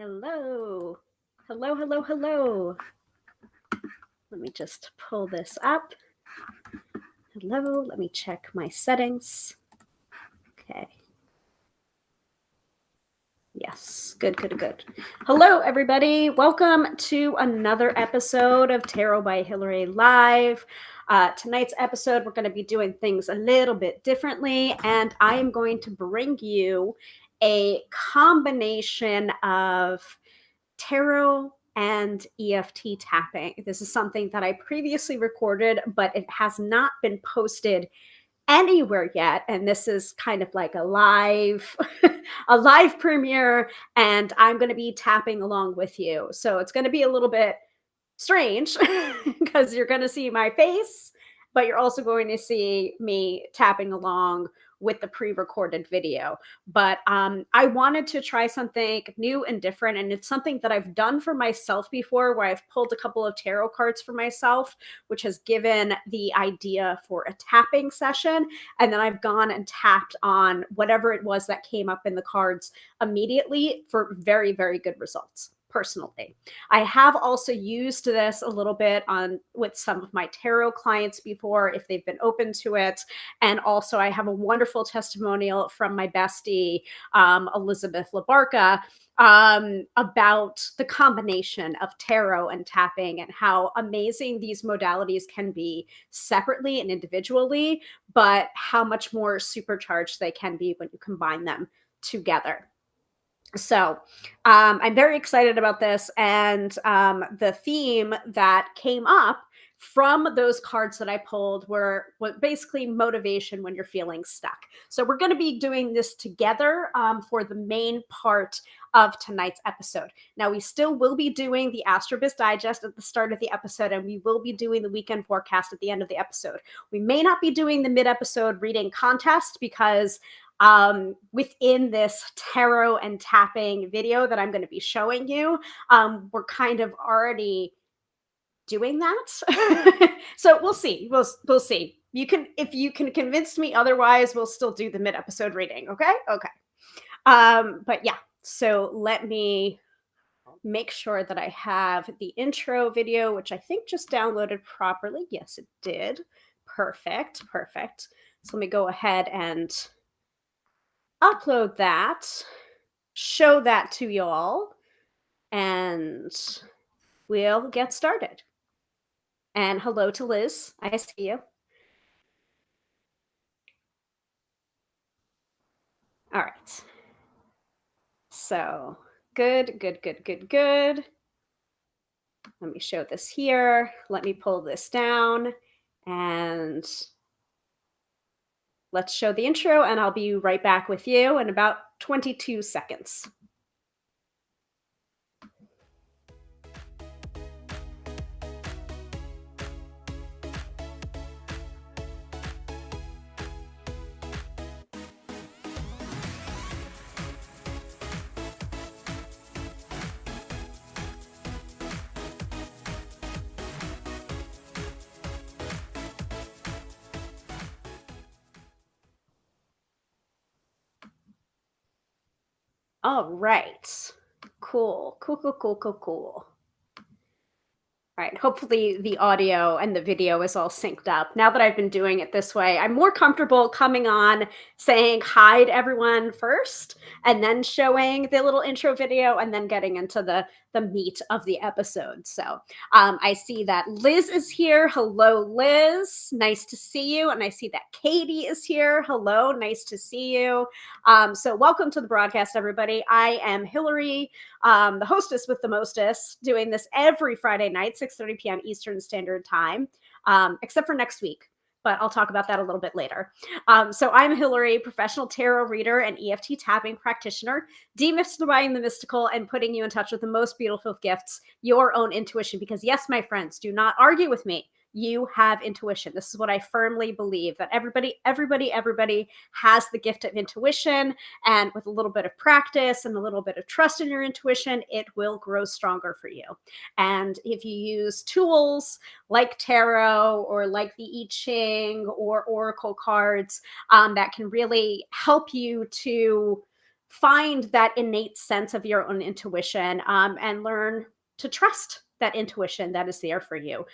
Hello. Hello, hello, hello. Let me just pull this up. Hello, let me check my settings. Okay. Yes, good. Hello, everybody. Welcome to another episode of Tarot by Hilary Live. Tonight's episode, we're going to be doing things a little bit differently, and I am going to bring you a combination of tarot and EFT tapping. This is something that I previously recorded, but it has not been posted anywhere yet, and this is kind of like a live a live premiere, and I'm going to be tapping along with you. So it's going to be a little bit strange because you're going to see my face, but you're also going to see me tapping along with the pre-recorded video. But I wanted to try something new and different, and it's something that I've done for myself before, where I've pulled a couple of tarot cards for myself, which has given the idea for a tapping session, and then I've gone and tapped on whatever it was that came up in the cards immediately for very, very good results personally. I have also used this a little bit on with some of my tarot clients before, if they've been open to it. And also I have a wonderful testimonial from my bestie, Elizabeth Labarca, about the combination of tarot and tapping and how amazing these modalities can be separately and individually, but how much more supercharged they can be when you combine them together. So I'm very excited about this, and the theme that came up from those cards that I pulled were basically motivation when you're feeling stuck. So we're going to be doing this together for the main part of tonight's episode. Now, we still will be doing the AstroBiz Digest at the start of the episode, and we will be doing the weekend forecast at the end of the episode. We may not be doing the mid-episode reading contest because within this tarot and tapping video that I'm going to be showing you, we're kind of already doing that. So we'll see. We'll see. You can, if you can convince me otherwise, we'll still do the mid-episode reading. Okay. But yeah, so let me make sure that I have the intro video, which I think just downloaded properly. Yes, it did. Perfect. So let me go ahead and upload that, show that to y'all, and we'll get started. And hello to Liz. I see you. All right. So good. Let me show this here. Let me pull this down, and let's show the intro, and I'll be right back with you in about 22 seconds. All right. Cool. All right, hopefully the audio and the video is all synced up. Now that I've been doing it this way, I'm more comfortable coming on, saying hi to everyone first, and then showing the little intro video, and then getting into the meat of the episode. So I see that Liz is here. Hello, Liz. Nice to see you. And I see that Katie is here. Hello, nice to see you. So welcome to the broadcast, everybody. I am Hilary, the hostess with the mostest, doing this every Friday night, 6:30 p.m. Eastern Standard Time, except for next week, but I'll talk about that a little bit later. So I'm Hilary, professional tarot reader and EFT tapping practitioner, demystifying the mystical and putting you in touch with the most beautiful gifts, your own intuition. Because yes, my friends, do not argue with me. You have intuition. This is what I firmly believe, that everybody has the gift of intuition, and with a little bing of practice and a little bit of trust in your intuition, it will grow stronger for you. And if you use tools like tarot or like the I Ching or oracle cards, that can really help you to find that innate sense of your own intuition, and learn to trust that intuition that is there for you.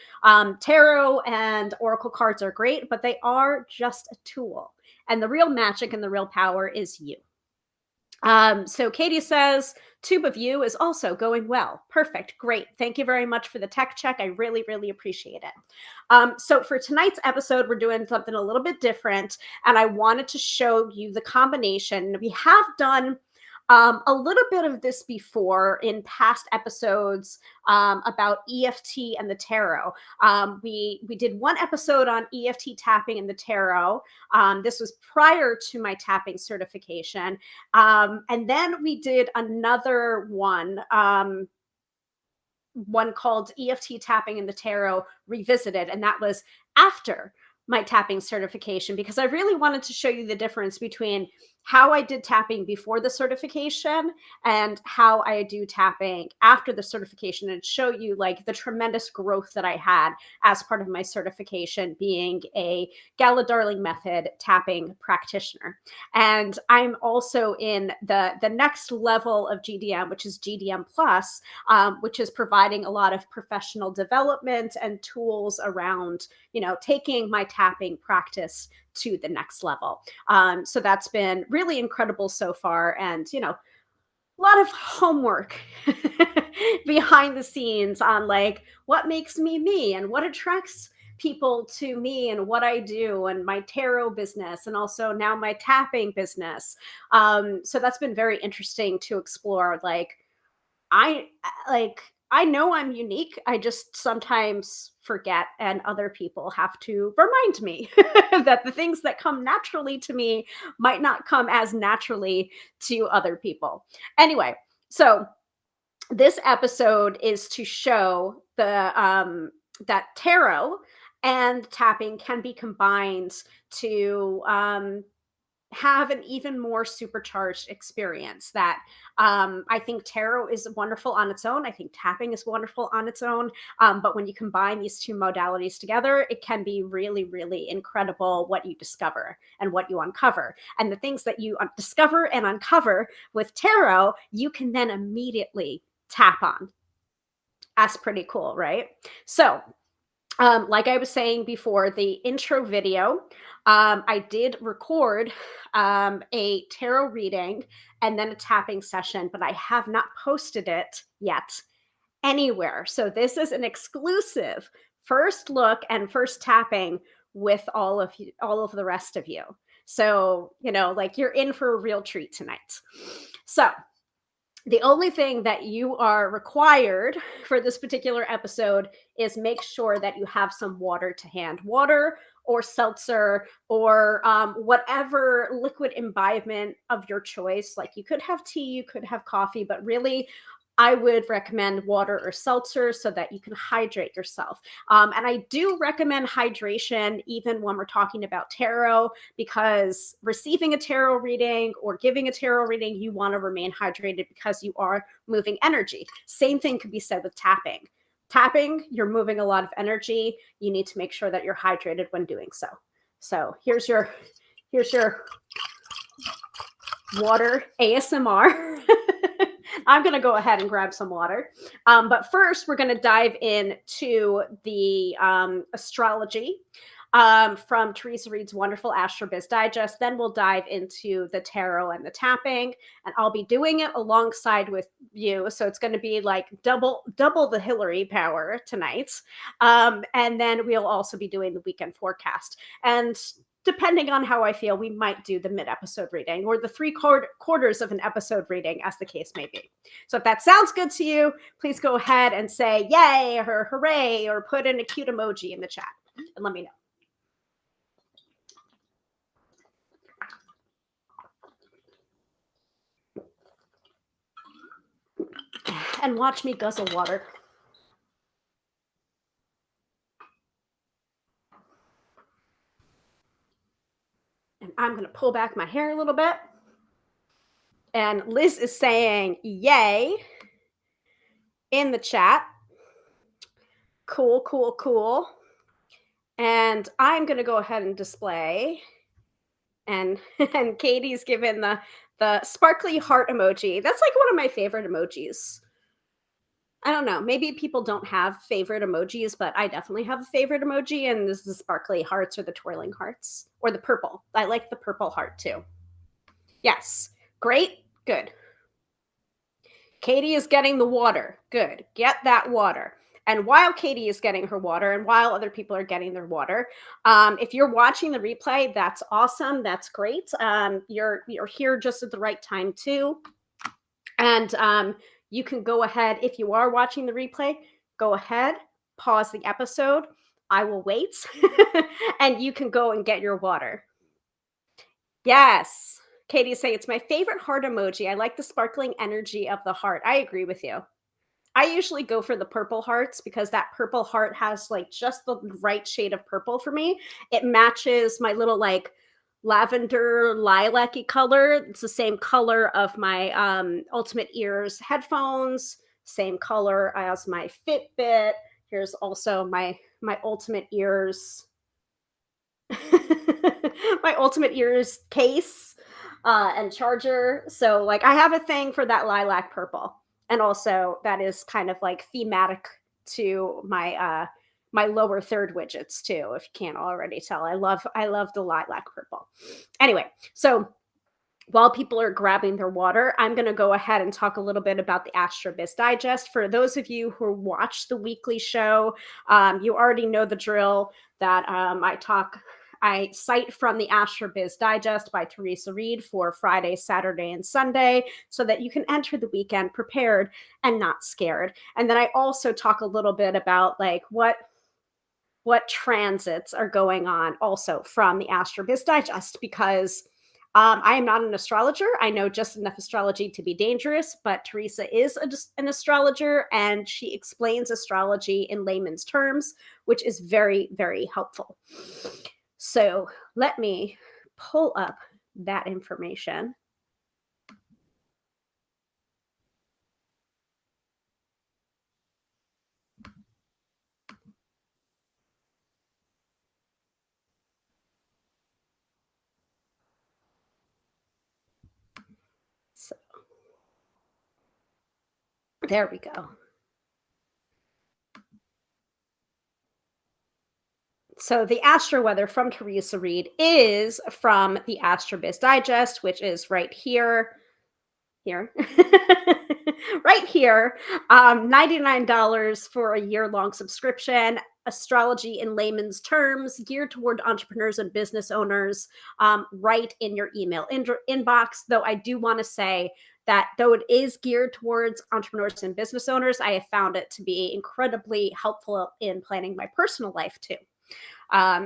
Tarot and oracle cards are great, but they are just a tool. And the real magic and the real power is you. So Katie says, Tube of You is also going well. Perfect. Great. Thank you very much for the tech check. I really, really appreciate it. So for tonight's episode, we're doing something a little bit different. And I wanted to show you the combination. We have done a little bit of this before in past episodes about EFT and the tarot. We did one episode on EFT tapping and the tarot. This was prior to my tapping certification. And then we did another one called EFT tapping and the tarot revisited. And that was after my tapping certification, because I really wanted to show you the difference between how I did tapping before the certification and how I do tapping after the certification, and show you like the tremendous growth that I had as part of my certification, being a Gala Darling method tapping practitioner. And I'm also in the next level of GDM, which is GDM plus, which is providing a lot of professional development and tools around, taking my tapping practice to the next level. So that's been really incredible so far. And, a lot of homework behind the scenes on like what makes me me and what attracts people to me and what I do and my tarot business, and also now my tapping business. So that's been very interesting to explore. I know I'm unique. I just sometimes forget, and other people have to remind me that the things that come naturally to me might not come as naturally to other people. Anyway, so this episode is to show that tarot and tapping can be combined to have an even more supercharged experience. That I think tarot is wonderful on its own. I think tapping is wonderful on its own. But when you combine these two modalities together, it can be really, really incredible what you discover and what you uncover. And the things that you discover and uncover with tarot, you can then immediately tap on. That's pretty cool, right? So like I was saying before, the intro video, I did record a tarot reading and then a tapping session, but I have not posted it yet anywhere. So this is an exclusive first look and first tapping with all of you, all of the rest of you. So, like you're in for a real treat tonight. So the only thing that you are required for this particular episode is make sure that you have some water to hand. Water or seltzer or whatever liquid imbibement of your choice. Like you could have tea, you could have coffee, but really I would recommend water or seltzer so that you can hydrate yourself. And I do recommend hydration even when we're talking about tarot, because receiving a tarot reading or giving a tarot reading, you want to remain hydrated because you are moving energy. Same thing could be said with tapping. Tapping, you're moving a lot of energy. You need to make sure that you're hydrated when doing so. So here's your water ASMR. I'm going to go ahead and grab some water. But first, we're going to dive into the astrology from Teresa Reed's wonderful AstroBiz Digest. Then we'll dive into the tarot and the tapping, and I'll be doing it alongside with you. So it's going to be like double the Hilary power tonight. And then we'll also be doing the weekend forecast. And depending on how I feel, we might do the mid-episode reading or the three-quarters of an episode reading, as the case may be. So if that sounds good to you, please go ahead and say yay or hooray or put in a cute emoji in the chat and let me know. And watch me guzzle water. And I'm going to pull back my hair a little bit. And Liz is saying yay in the chat. Cool, cool, cool. And I'm going to go ahead and display. And Katie's given The sparkly heart emoji. That's like one of my favorite emojis. I don't know. Maybe people don't have favorite emojis, but I definitely have a favorite emoji, and this is the sparkly hearts or the twirling hearts or the purple. I like the purple heart too. Yes. Great. Good. Katie is getting the water. Good. Get that water. And while Katie is getting her water and while other people are getting their water, if you're watching the replay, that's awesome. That's great. You're here just at the right time too. And you can go ahead, if you are watching the replay, go ahead, pause the episode. I will wait. And you can go and get your water. Yes. Katie's saying it's my favorite heart emoji. I like the sparkling energy of the heart. I agree with you. I usually go for the purple hearts because that purple heart has like just the right shade of purple for me. It matches my little like lavender lilac-y color. It's the same color of my Ultimate Ears headphones, same color as my Fitbit. Here's also my Ultimate Ears my Ultimate Ears case and charger. So like I have a thing for that lilac purple. And also that is kind of like thematic to my lower third widgets too, if you can't already tell. I love the lilac purple. Anyway, so while people are grabbing their water, I'm going to go ahead and talk a little bit about the AstroBiz Digest. For those of you who watch the weekly show, you already know the drill that I cite from the AstroBiz Digest by Teresa Reed for Friday, Saturday, and Sunday so that you can enter the weekend prepared and not scared. And then I also talk a little bit about like what transits are going on also from the AstroBiz Digest because I am not an astrologer. I know just enough astrology to be dangerous, but Teresa is an astrologer and she explains astrology in layman's terms, which is very, very helpful. So let me pull up that information. So there we go. So the astro-weather from Teresa Reed is from the AstroBiz Digest, which is right here. Right here. $99 for a year-long subscription. Astrology in layman's terms, geared toward entrepreneurs and business owners, right in your email inbox. Though I do want to say that though it is geared towards entrepreneurs and business owners, I have found it to be incredibly helpful in planning my personal life too.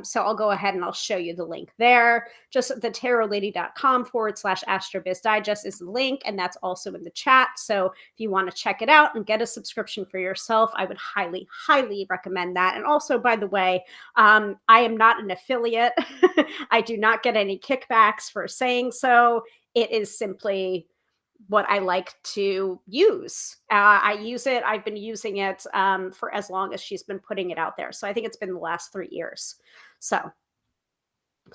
So I'll go ahead and I'll show you the link there. Just thetarolady.com/astrobiz digest is the link, and that's also in the chat. So if you want to check it out and get a subscription for yourself, I would highly, highly recommend that. And also, by the way, I am not an affiliate. I do not get any kickbacks for saying so. It is simply what I like to use. I use it. I've been using it for as long as she's been putting it out there. So I think it's been the last 3 years. So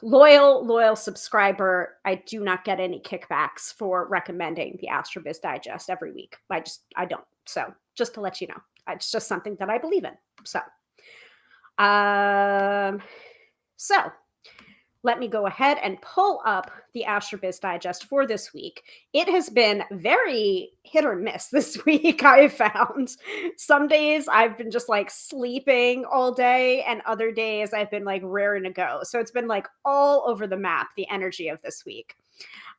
loyal subscriber. I do not get any kickbacks for recommending the AstroBiz Digest every week. I don't. So just to let you know, it's just something that I believe in. So let me go ahead and pull up the AstroBiz Digest for this week. It has been very hit or miss this week, I have found. Some days I've been just like sleeping all day, and other days I've been like raring to go. So it's been like all over the map, the energy of this week.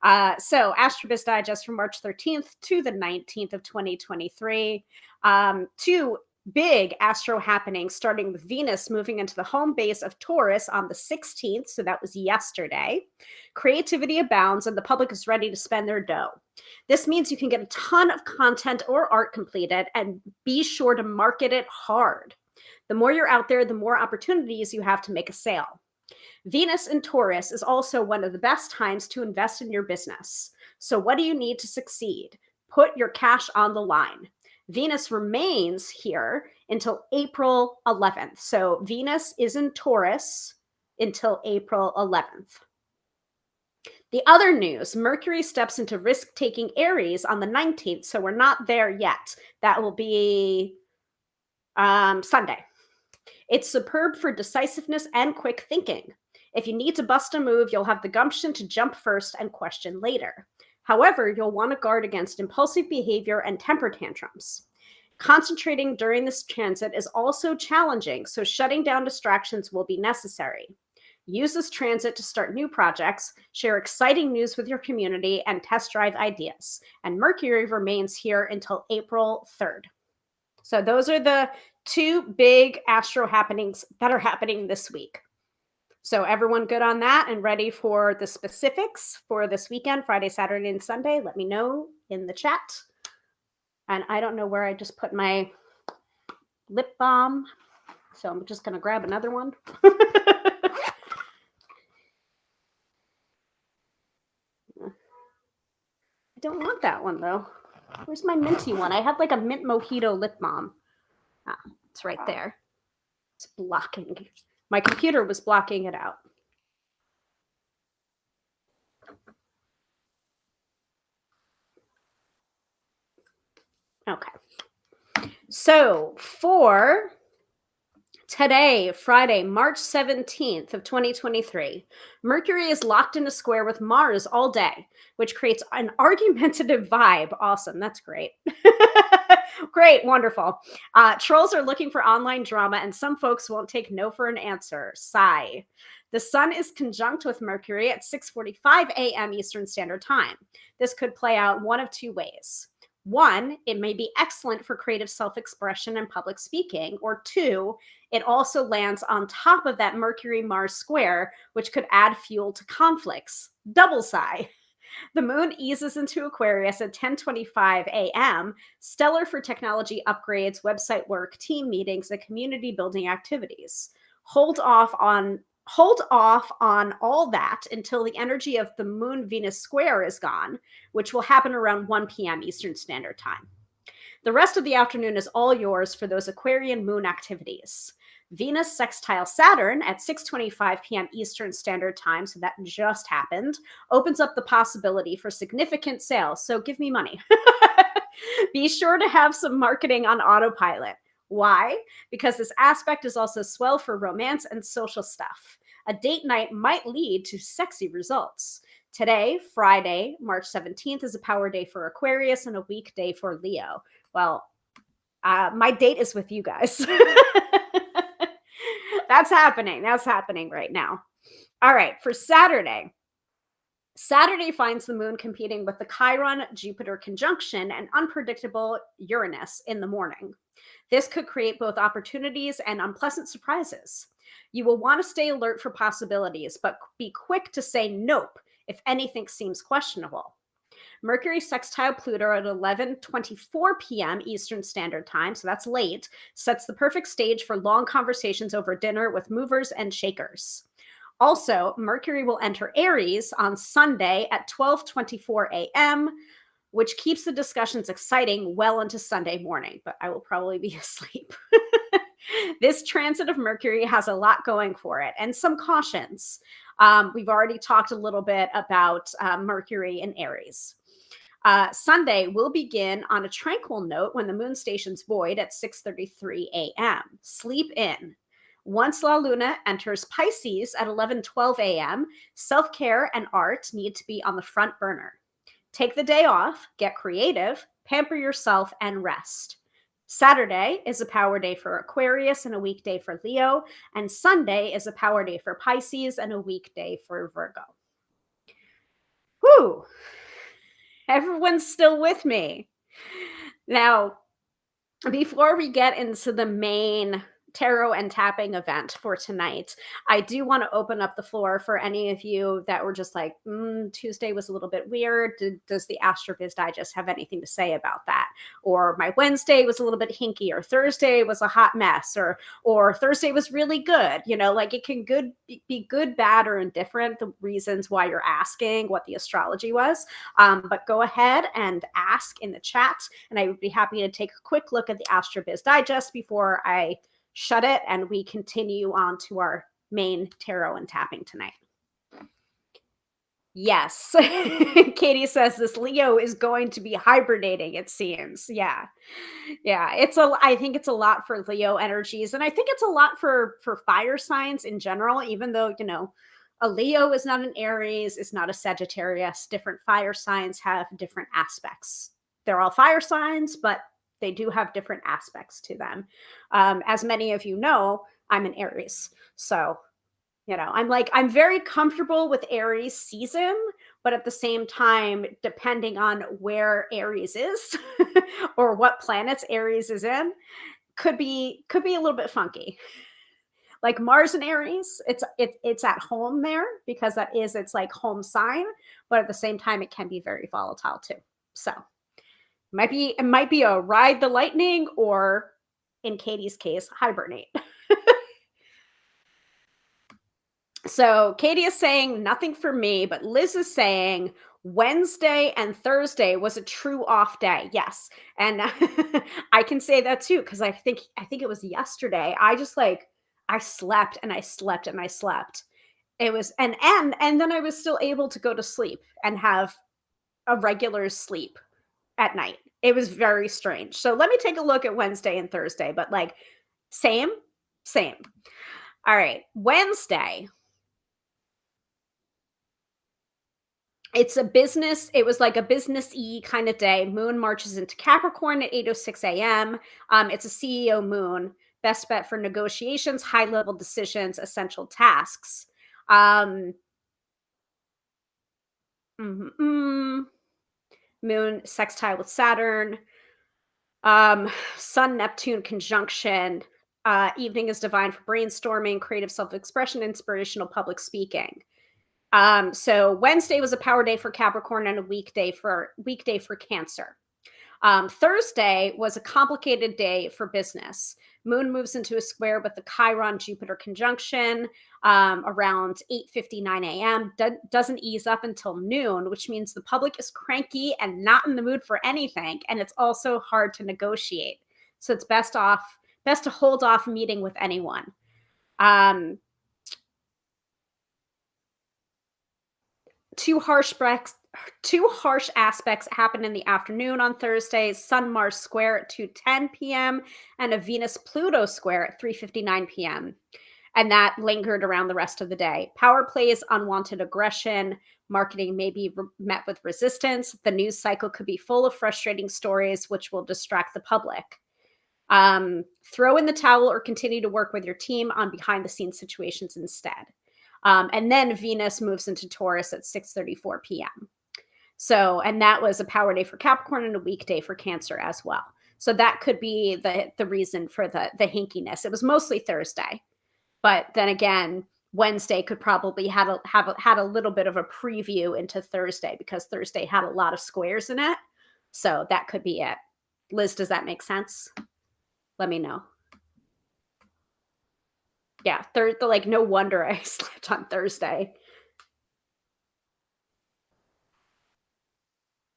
So AstroBiz Digest from March 13th to the 19th of 2023. Two big astro happenings, starting with Venus moving into the home base of Taurus on the 16th. So that was yesterday. Creativity abounds and the public is ready to spend their dough. This means you can get a ton of content or art completed, and be sure to market it hard. The more you're out there, the more opportunities you have to make a sale. Venus in Taurus is also one of the best times to invest in your business. So what do you need to succeed? Put your cash on the line. Venus remains here until April 11th. So Venus is in Taurus until April 11th. The other news, Mercury steps into risk-taking Aries on the 19th, so we're not there yet. That will be Sunday. It's superb for decisiveness and quick thinking. If you need to bust a move, you'll have the gumption to jump first and question later. However, you'll want to guard against impulsive behavior and temper tantrums. Concentrating during this transit is also challenging, so shutting down distractions will be necessary. Use this transit to start new projects, share exciting news with your community, and test drive ideas. And Mercury remains here until April 3rd. So those are the two big astro happenings that are happening this week. So everyone good on that and ready for the specifics for this weekend, Friday, Saturday, and Sunday? Let me know in the chat. And I don't know where I just put my lip balm, so I'm just going to grab another one. I don't want that one, though. Where's my minty one? I had like a mint mojito lip balm. Ah, it's right there. It's blocking. My computer was blocking it out. Okay. So for today, Friday, March 17th of 2023, Mercury is locked in a square with Mars all day, which creates an argumentative vibe. Awesome. That's great. Great. Wonderful. Trolls are looking for online drama, and some folks won't take no for an answer. Sigh. The sun is conjunct with Mercury at 6:45 a.m. Eastern Standard Time. This could play out one of two ways. One, it may be excellent for creative self-expression and public speaking, or two, it also lands on top of that Mercury-Mars square, which could add fuel to conflicts. Double sigh. The moon eases into Aquarius at 10:25 a.m., stellar for technology upgrades, website work, team meetings, and community building activities. Hold off on all that until the energy of the Moon-Venus square is gone, which will happen around 1 p.m. Eastern Standard Time. The rest of the afternoon is all yours for those Aquarian moon activities. Venus sextile Saturn at 6:25 p.m. Eastern Standard Time, so that just happened, opens up the possibility for significant sales, so give me money. Be sure to have some marketing on autopilot. Why? Because this aspect is also swell for romance and social stuff. A date night might lead to sexy results. Today, Friday, March 17th, is a power day for Aquarius and a weekday for Leo. Well, my date is with you guys. That's happening. That's happening right now. All right, for Saturday. Saturday finds the moon competing with the Chiron-Jupiter conjunction and unpredictable Uranus in the morning. This could create both opportunities and unpleasant surprises. You will want to stay alert for possibilities, but be quick to say nope if anything seems questionable. Mercury sextile Pluto at 11:24 p.m. Eastern Standard Time, so that's late, sets the perfect stage for long conversations over dinner with movers and shakers. Also, Mercury will enter Aries on Sunday at 12:24 a.m., which keeps the discussions exciting well into Sunday morning, but I will probably be asleep. This transit of Mercury has a lot going for it and some cautions. We've already talked a little bit about Mercury in Aries. Sunday will begin on a tranquil note when the moon stations void at 6:33 a.m. Sleep in. Once La Luna enters Pisces at 11:12 a.m., self-care and art need to be on the front burner. Take the day off, get creative, pamper yourself, and rest. Saturday is a power day for Aquarius and a weekday for Leo, and Sunday is a power day for Pisces and a weekday for Virgo. Whew! Everyone's still with me. Now, before we get into the main tarot and tapping event for tonight, I do want to open up the floor for any of you that were just like, Tuesday was a little bit weird. Does the AstroBiz Digest have anything to say about that? Or my Wednesday was a little bit hinky, or Thursday was a hot mess, or Thursday was really good. You know, like it can be good, bad, or indifferent, the reasons why you're asking what the astrology was. But go ahead and ask in the chat, and I would be happy to take a quick look at the AstroBiz Digest before I shut it and we continue on to our main tarot and tapping tonight. Yes. Katie says this Leo is going to be hibernating, it seems. Yeah. Yeah, I think it's a lot for Leo energies, and I think it's a lot for fire signs in general, even though, a Leo is not an Aries, is not a Sagittarius. Different fire signs have different aspects. They're all fire signs, but they do have different aspects to them. As many of you know, I'm an Aries. So, I'm very comfortable with Aries season, but at the same time, depending on where Aries is or what planets Aries is in, could be a little bit funky. Like Mars and Aries, it's at home there because that is its like home sign, but at the same time, it can be very volatile too. So it might be a ride the lightning, or in Katie's case, hibernate. So Katie is saying nothing for me, but Liz is saying Wednesday and Thursday was a true off day. Yes. And I can say that too, because I think it was yesterday. I slept and I slept and I slept. It was and then I was still able to go to sleep and have a regular sleep at night. It was very strange. So let me take a look at Wednesday and Thursday, but like same, same. All right. Wednesday, it was like a business-y kind of day. Moon marches into Capricorn at 8:06 a.m. It's a CEO moon. Best bet for negotiations, high-level decisions, essential tasks. Um, mhm, Moon sextile with Saturn. Sun Neptune conjunction. Evening is divine for brainstorming, creative self-expression, inspirational public speaking. So Wednesday was a power day for Capricorn and a weekday for Cancer. Thursday was a complicated day for business. Moon moves into a square with the Chiron Jupiter conjunction around 8:59 a.m. Doesn't ease up until noon, which means the public is cranky and not in the mood for anything, and it's also hard to negotiate. So it's best to hold off meeting with anyone. Um, two harsh breaks Two harsh aspects happen in the afternoon on Thursday: Sun Mars square at 2:10 p.m. and a Venus Pluto square at 3:59 p.m. And that lingered around the rest of the day. Power plays unwanted aggression. Marketing may be met with resistance. The news cycle could be full of frustrating stories, which will distract the public. Throw in the towel or continue to work with your team on behind the scenes situations instead. And then Venus moves into Taurus at 6:34 p.m. So, and that was a power day for Capricorn and a weekday for Cancer as well. So that could be the reason for the hinkiness. It was mostly Thursday, but then again, Wednesday could probably had a little bit of a preview into Thursday because Thursday had a lot of squares in it. So that could be it. Liz, does that make sense? Let me know. Yeah, like no wonder I slept on Thursday.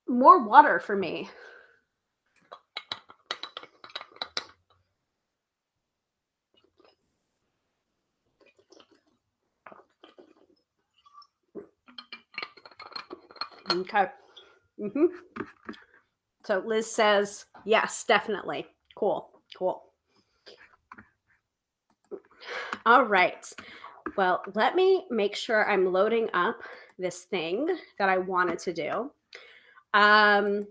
More water for me. Okay. hmm So Liz says, yes, definitely. Cool. Cool. All right. Well, let me make sure I'm loading up this thing that I wanted to do. Um,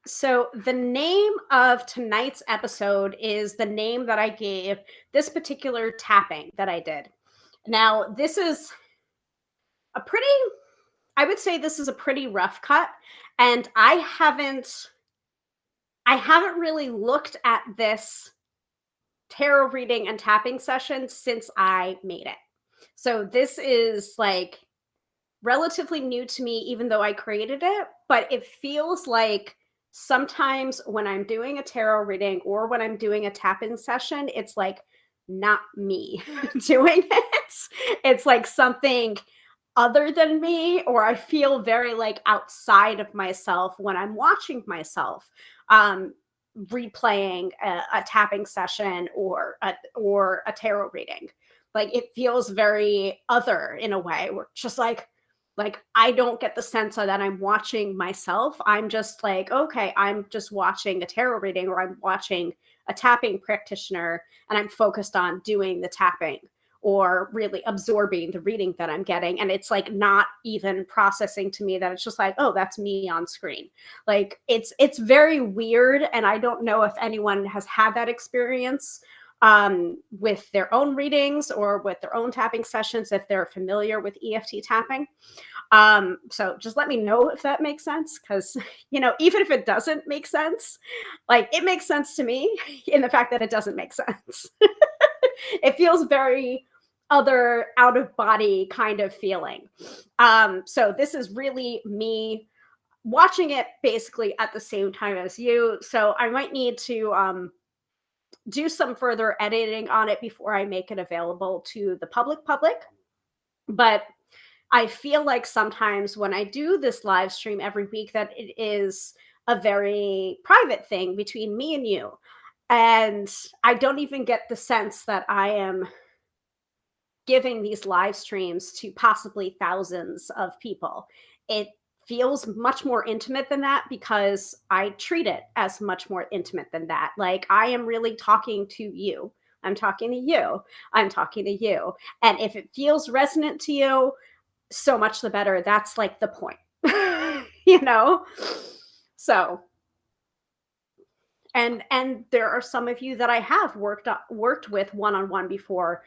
so the name of tonight's episode is the name that I gave this particular tapping that I did. Now, this is a pretty, I would say this is a pretty rough cut, and I haven't really looked at this tarot reading and tapping session since I made it. So this is like relatively new to me, even though I created it, but it feels like sometimes when I'm doing a tarot reading or when I'm doing a tapping session, it's like not me doing it. It's like something other than me, or I feel very like outside of myself when I'm watching myself replaying a tapping session or a tarot reading. Like it feels very other in a way. We're just like I don't get the sense that I'm watching myself. I'm just like, okay, I'm just watching a tarot reading or I'm watching a tapping practitioner and I'm focused on doing the tapping or really absorbing the reading that I'm getting. And it's like not even processing to me that it's just like, oh, that's me on screen. Like it's very weird. And I don't know if anyone has had that experience with their own readings or with their own tapping sessions, if they're familiar with EFT tapping. So just let me know if that makes sense. Cause even if it doesn't make sense, like it makes sense to me in the fact that it doesn't make sense. It feels very other out of body kind of feeling. So this is really me watching it basically at the same time as you. So I might need to do some further editing on it before I make it available to the public. But I feel like sometimes when I do this live stream every week that it is a very private thing between me and you. And I don't even get the sense that I am giving these live streams to possibly thousands of people. It feels much more intimate than that because I treat it as much more intimate than that. Like I am really talking to you. I'm talking to you. I'm talking to you. And if it feels resonant to you, so much the better. That's like the point. you know? So, and there are some of you that I have worked with one-on-one before,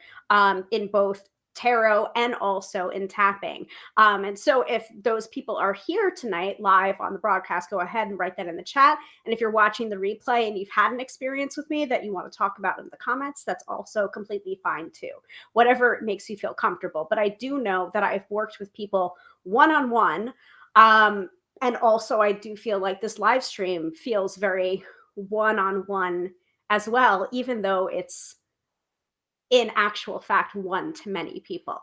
in both tarot and also in tapping. And so if those people are here tonight live on the broadcast, go ahead and write that in the chat. And if you're watching the replay and you've had an experience with me that you want to talk about in the comments, that's also completely fine too. Whatever makes you feel comfortable. But I do know that I've worked with people one-on-one. And also I do feel like this live stream feels very one-on-one as well, even though it's in actual fact one to many people.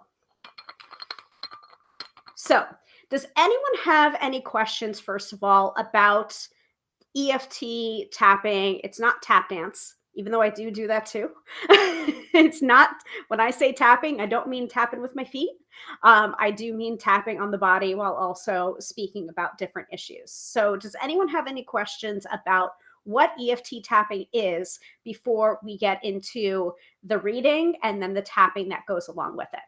So does anyone have any questions, first of all, about EFT tapping? It's not tap dance, even though I do that too. It's not, when I say tapping, I don't mean tapping with my feet. I do mean tapping on the body while also speaking about different issues. So does anyone have any questions about what EFT tapping is before we get into the reading and then the tapping that goes along with it?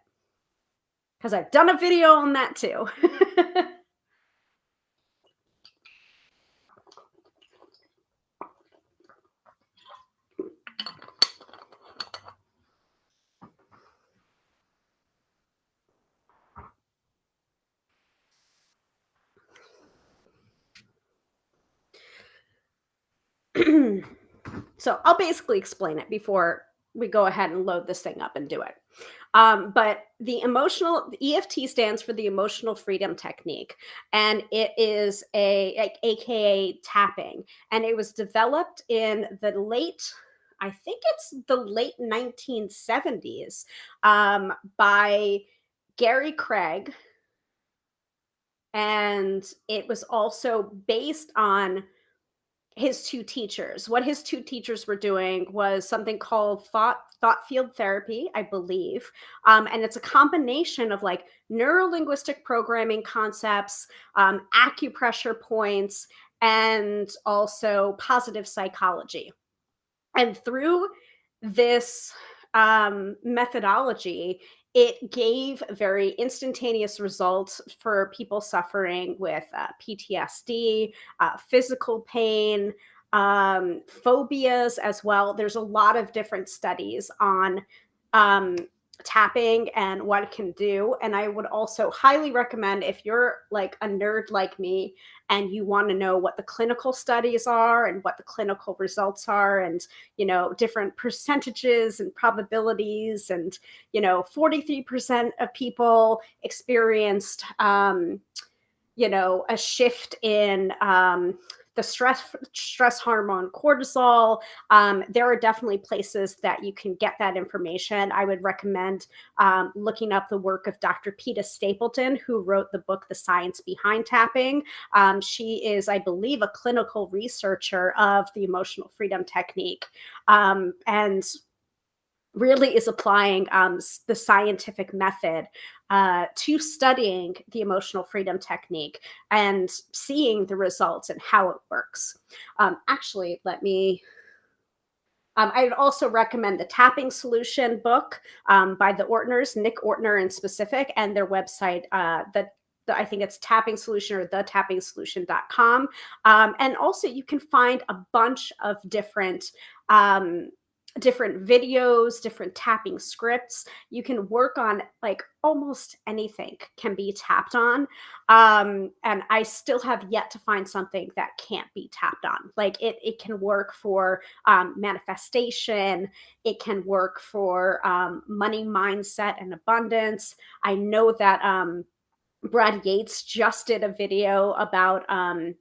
Because I've done a video on that too. So I'll basically explain it before we go ahead and load this thing up and do it. But the EFT stands for the emotional freedom technique, and it is AKA tapping, and it was developed in the I think it's the late 1970s, by Gary Craig, and it was also based on his two teachers. What his two teachers were doing was something called thought field therapy, I believe. And it's a combination of like neuro-linguistic programming concepts, acupressure points, and also positive psychology. And through this methodology, it gave very instantaneous results for people suffering with PTSD, physical pain, phobias as well. There's a lot of different studies on um, tapping and what it can do. And I would also highly recommend, if you're like a nerd like me and you want to know what the clinical studies are and what the clinical results are, and different percentages and probabilities, and 43% of people experienced a shift in the stress hormone cortisol. There are definitely places that you can get that information. I would recommend looking up the work of Dr. Peta Stapleton, who wrote the book The Science Behind Tapping. She is, I believe, a clinical researcher of the emotional freedom technique. And really is applying the scientific method to studying the emotional freedom technique and seeing the results and how it works. Actually, let me. I'd also recommend the Tapping Solution book by the Ortners, Nick Ortner in specific, and their website, I think it's Tapping Solution or thetappingsolution.com. And also, you can find a bunch of um, different videos, different tapping scripts. You can work on like almost anything can be tapped on. And I still have yet to find something that can't be tapped on. Like it can work for manifestation. It can work for money mindset and abundance. I know that Brad Yates just did a video about um,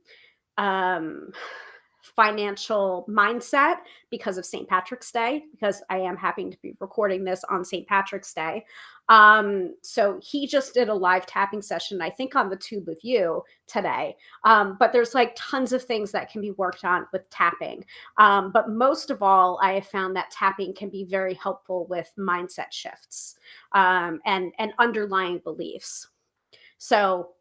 financial mindset because of St. Patrick's Day, because I am happy to be recording this on St. Patrick's Day. So he just did a live tapping session, I think on the Tube of You today. But there's like tons of things that can be worked on with tapping. But most of all, I have found that tapping can be very helpful with mindset shifts and underlying beliefs. So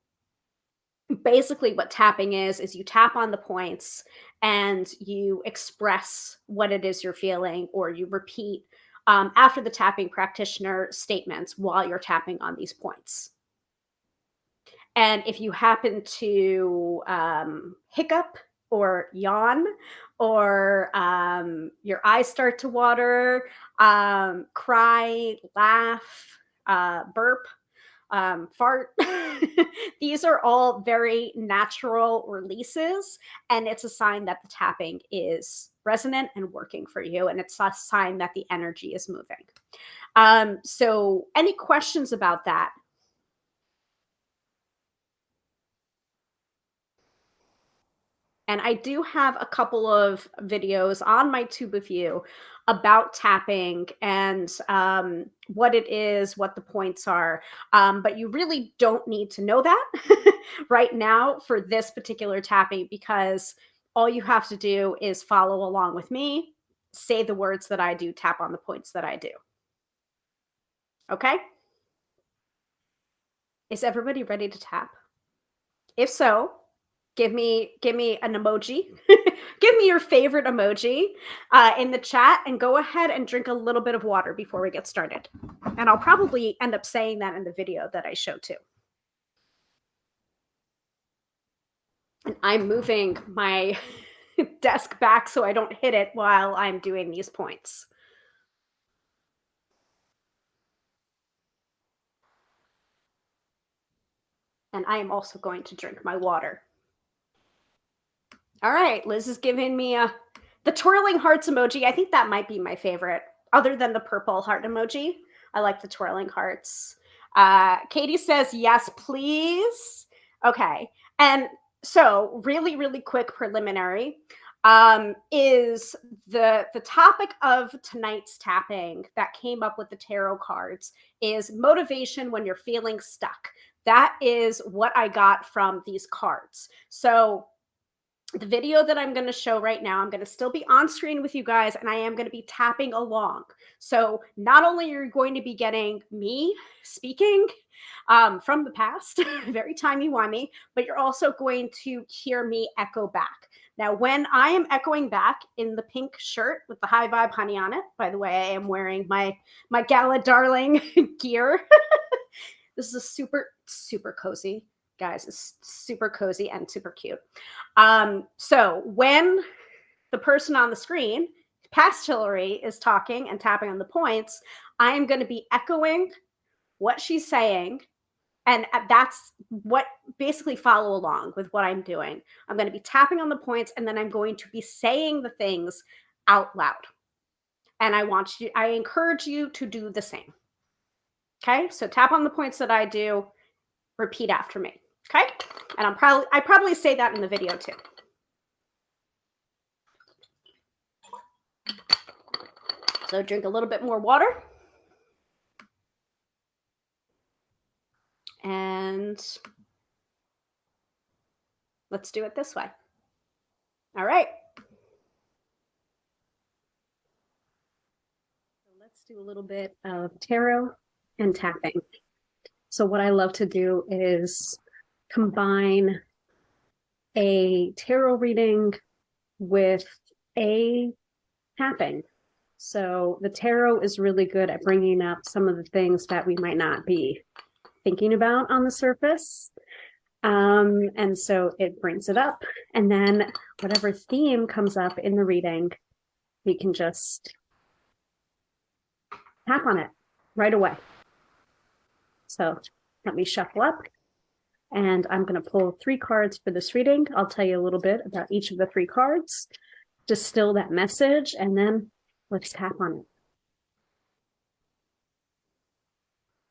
basically what tapping is you tap on the points and you express what it is you're feeling, or you repeat after the tapping practitioner statements while you're tapping on these points. And if you happen to hiccup or yawn, or your eyes start to water, cry, laugh, burp, fart. These are all very natural releases, and it's a sign that the tapping is resonant and working for you, and it's a sign that the energy is moving. So, any questions about that? And I do have a couple of videos on my Tube of You about tapping and what it is, what the points are. But you really don't need to know that right now for this particular tapping, because all you have to do is follow along with me, say the words that I do, tap on the points that I do. Okay? Is everybody ready to tap? If so, give me an emoji. Give me your favorite emoji in the chat, and go ahead and drink a little bit of water before we get started. And I'll probably end up saying that in the video that I show too. And I'm moving my desk back so I don't hit it while I'm doing these points. And I am also going to drink my water. All right, Liz is giving me the twirling hearts emoji. I think that might be my favorite, other than the purple heart emoji. I like the twirling hearts. Katie says, yes, please. Okay. And so really, really quick preliminary is the topic of tonight's tapping that came up with the tarot cards is motivation when you're feeling stuck. That is what I got from these cards. So the video that I'm going to show right now, I'm going to still be on screen with you guys, and I am going to be tapping along. So not only are you going to be getting me speaking from the past, very timey-wimey, but you're also going to hear me echo back. Now, when I am echoing back in the pink shirt with the High Vibe Honey on it, by the way, I am wearing my Gala Darling gear. This is a super, super cozy, guys. It's super cozy and super cute. So when the person on the screen, past Hilary, is talking and tapping on the points, I am going to be echoing what she's saying. And that's what basically follow along with what I'm doing. I'm going to be tapping on the points, and then I'm going to be saying the things out loud. And I encourage you to do the same. Okay. So tap on the points that I do, repeat after me. Okay. And I probably say that in the video too. So drink a little bit more water. And let's do it this way. All right. So let's do a little bit of tarot and tapping. So what I love to do is combine a tarot reading with a tapping. So the tarot is really good at bringing up some of the things that we might not be thinking about on the surface. And so it brings it up. And then whatever theme comes up in the reading, we can just tap on it right away. So let me shuffle up, and I'm going to pull 3 cards for this reading. I'll tell you a little bit about each of the 3 cards, distill that message, and then let's tap on it.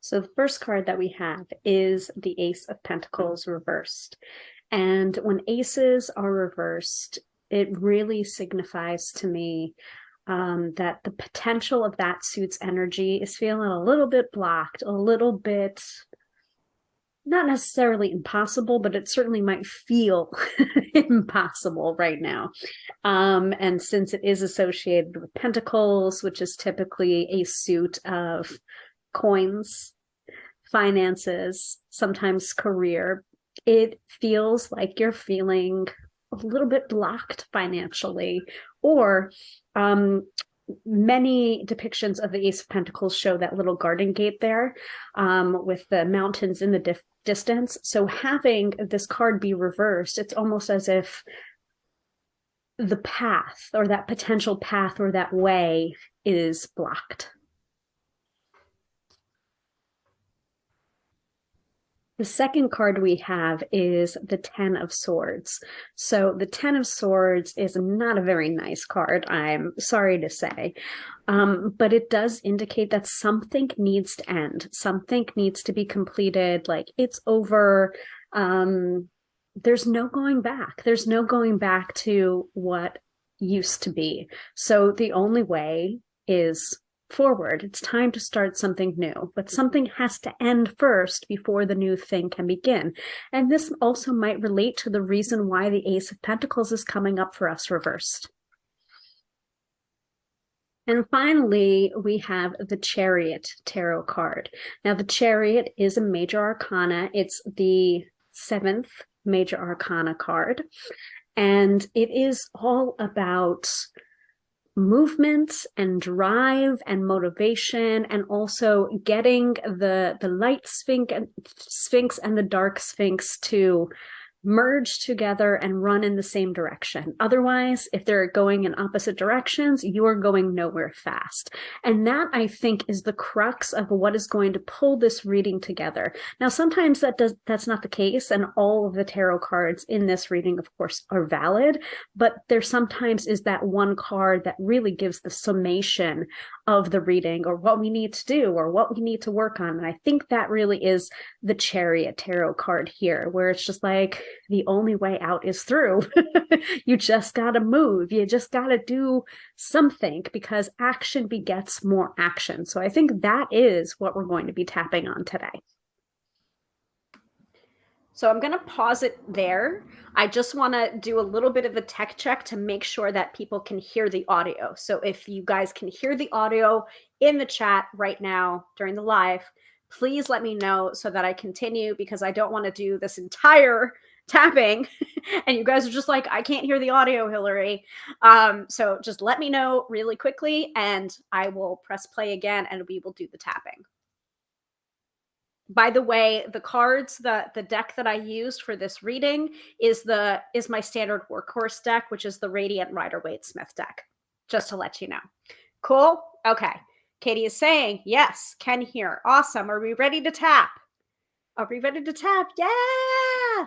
So the first card that we have is the Ace of Pentacles reversed. And when aces are reversed, it really signifies to me that the potential of that suit's energy is feeling a little bit blocked, a little bit, not necessarily impossible, but it certainly might feel impossible right now. And since it is associated with Pentacles, which is typically a suit of coins, finances, sometimes career, it feels like you're feeling a little bit blocked financially, or many depictions of the Ace of Pentacles show that little garden gate there with the mountains in the distance. So having this card be reversed, it's almost as if the path, or that potential path, or that way is blocked. The second card we have is the Ten of Swords. So the Ten of Swords is not a very nice card, I'm sorry to say, but it does indicate that something needs to end. Something needs to be completed, like it's over. There's no going back. There's no going back to what used to be. So the only way is forward. It's time to start something new, but something has to end first before the new thing can begin. And this also might relate to the reason why the Ace of Pentacles is coming up for us reversed. And finally, we have the Chariot tarot card. Now, the Chariot is a major arcana. It's the 7th major arcana card, and it is all about movement and drive and motivation, and also getting the light sphinx and the dark sphinx to merge together and run in the same direction. Otherwise, if they're going in opposite directions, you are going nowhere fast. And that, I think, is the crux of what is going to pull this reading together. Now, sometimes that's not the case, and all of the tarot cards in this reading, of course, are valid, but there sometimes is that one card that really gives the summation of the reading, or what we need to do, or what we need to work on. And I think that really is the Chariot tarot card here, where it's just like, the only way out is through. You just got to move. You just got to do something, because action begets more action. So I think that is what we're going to be tapping on today. So I'm going to pause it there. I just want to do a little bit of a tech check to make sure that people can hear the audio. So if you guys can hear the audio in the chat right now during the live, please let me know so that I continue, because I don't want to do this entire tapping and you guys are just like, I can't hear the audio, Hilary. So just let me know really quickly, and I will press play again and we will do the tapping. By the way, the cards, the deck that I used for this reading is my standard workhorse deck, which is the Radiant Rider-Waite-Smith deck, just to let you know. Cool? Okay. Katie is saying, yes, can hear. Awesome. Are we ready to tap? Are we ready to tap? Yeah!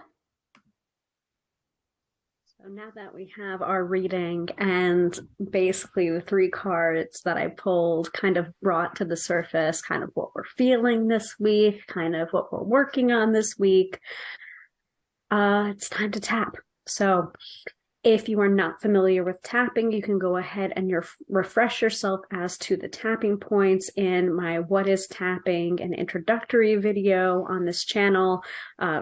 So now that we have our reading, and basically the 3 cards that I pulled kind of brought to the surface kind of what we're feeling this week, kind of what we're working on this week, it's time to tap. So if you are not familiar with tapping, you can go ahead and refresh yourself as to the tapping points in my What is Tapping, an introductory video on this channel,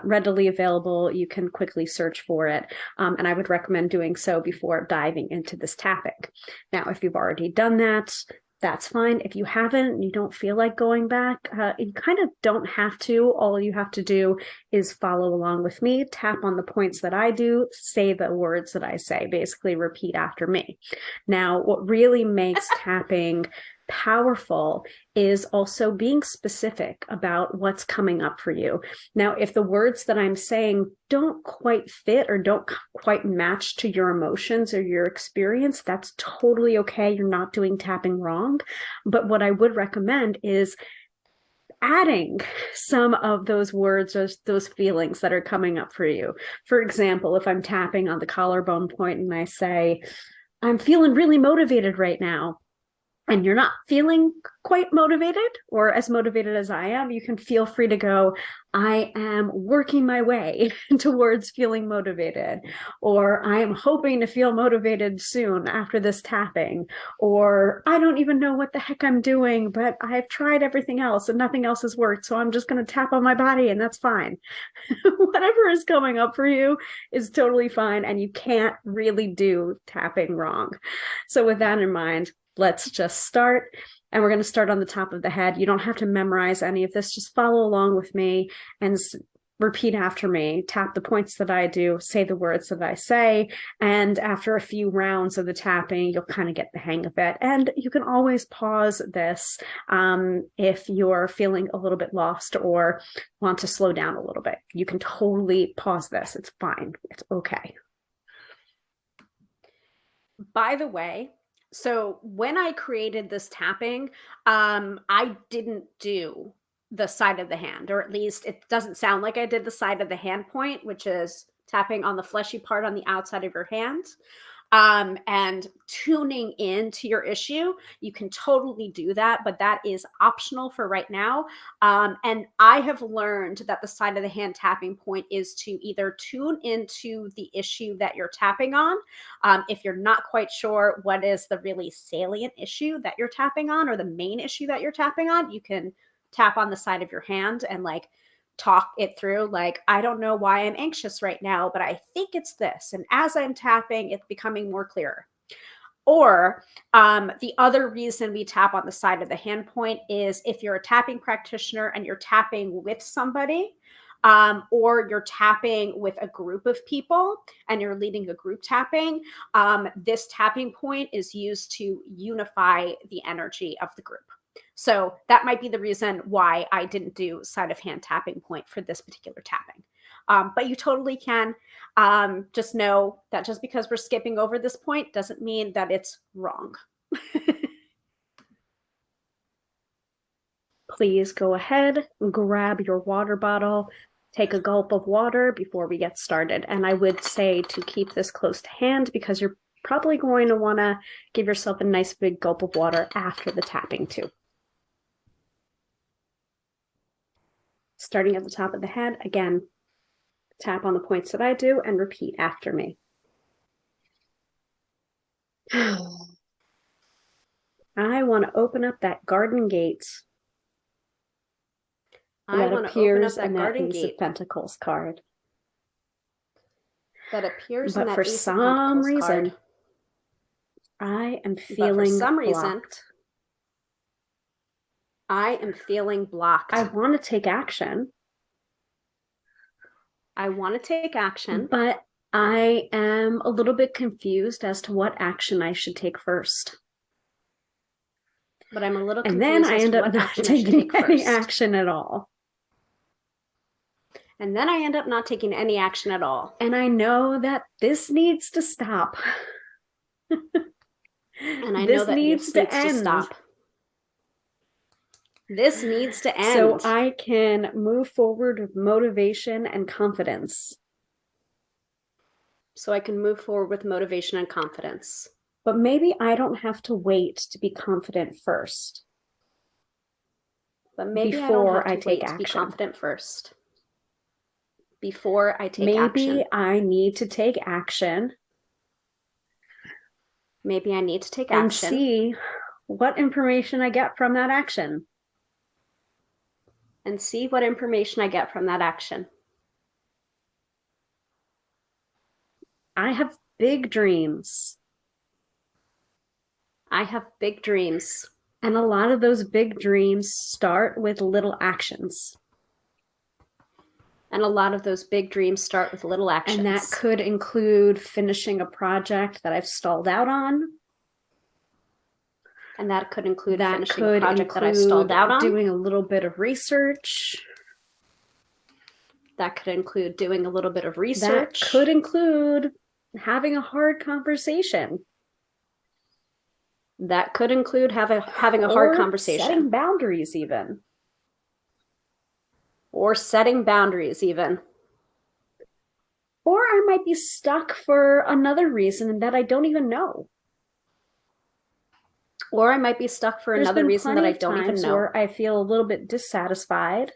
readily available. You can quickly search for it. And I would recommend doing so before diving into this tapping. Now, if you've already done that, that's fine. If you haven't, you don't feel like going back, you kind of don't have to. All you have to do is follow along with me, tap on the points that I do, say the words that I say, basically repeat after me. Now, what really makes tapping powerful is also being specific about what's coming up for you. Now, if the words that I'm saying don't quite fit or don't quite match to your emotions or your experience, that's totally okay. You're not doing tapping wrong. But what I would recommend is adding some of those words, those feelings that are coming up for you. For example, if I'm tapping on the collarbone point and I say, I'm feeling really motivated right now, and you're not feeling quite motivated or as motivated as I am, you can feel free to go, I am working my way towards feeling motivated, or I am hoping to feel motivated soon after this tapping, or I don't even know what the heck I'm doing, but I've tried everything else and nothing else has worked, so I'm just going to tap on my body and that's fine. Whatever is coming up for you is totally fine, and you can't really do tapping wrong. So with that in mind, let's just start. And we're going to start on the top of the head. You don't have to memorize any of this. Just follow along with me and repeat after me. Tap the points that I do, say the words that I say. And after a few rounds of the tapping, you'll kind of get the hang of it. And you can always pause this if you're feeling a little bit lost or want to slow down a little bit. You can totally pause this. It's fine. It's okay. By the way, so when I created this tapping, I didn't do the side of the hand, or at least it doesn't sound like I did the side of the hand point, which is tapping on the fleshy part on the outside of your hand. And tuning in to your issue, you can totally do that, but that is optional for right now. And I have learned that the side of the hand tapping point is to either tune into the issue that you're tapping on. If you're not quite sure what is the really salient issue that you're tapping on or the main issue that you're tapping on, you can tap on the side of your hand and like talk it through, like, I don't know why I'm anxious right now, but I think it's this. And as I'm tapping, it's becoming more clear. Or the other reason we tap on the side of the hand point is if you're a tapping practitioner and you're tapping with somebody, or you're tapping with a group of people and you're leading a group tapping, this tapping point is used to unify the energy of the group. So that might be the reason why I didn't do side of hand tapping point for this particular tapping. But you totally can. Just know that just because we're skipping over this point doesn't mean that it's wrong. Please go ahead and grab your water bottle, take a gulp of water before we get started. And I would say to keep this close to hand because you're probably going to want to give yourself a nice big gulp of water after the tapping too. Starting at the top of the head, again, tap on the points that I do and repeat after me. I want to open up that garden gate that appears in that Ace of Pentacles card. That appears in that Ace of Pentacles card. But for some reason, I am feeling blocked. I am feeling blocked. I want to take action. But I am a little bit confused as to what action I should take first. But I'm a little confused. And then I end up not taking any action at all. And I know that this needs to stop. And I know that needs to stop. This needs to end. So I can move forward with motivation and confidence. But maybe I don't have to wait to be confident first. Before I take action. Maybe I need to take action. And see what information I get from that action. I have big dreams. And a lot of those big dreams start with little actions. And a lot of those big dreams start with little actions. And that could include finishing a project that I've stalled out on. And that could include finishing a project that I stalled out on. Doing a little bit of research. That could include doing a little bit of research. That could include having a hard conversation. That could include having a hard conversation. Setting boundaries even. Or setting boundaries even. Or I might be stuck for another reason that I don't even know. Or I might be stuck for another reason that I don't even know. Where I feel a little bit dissatisfied.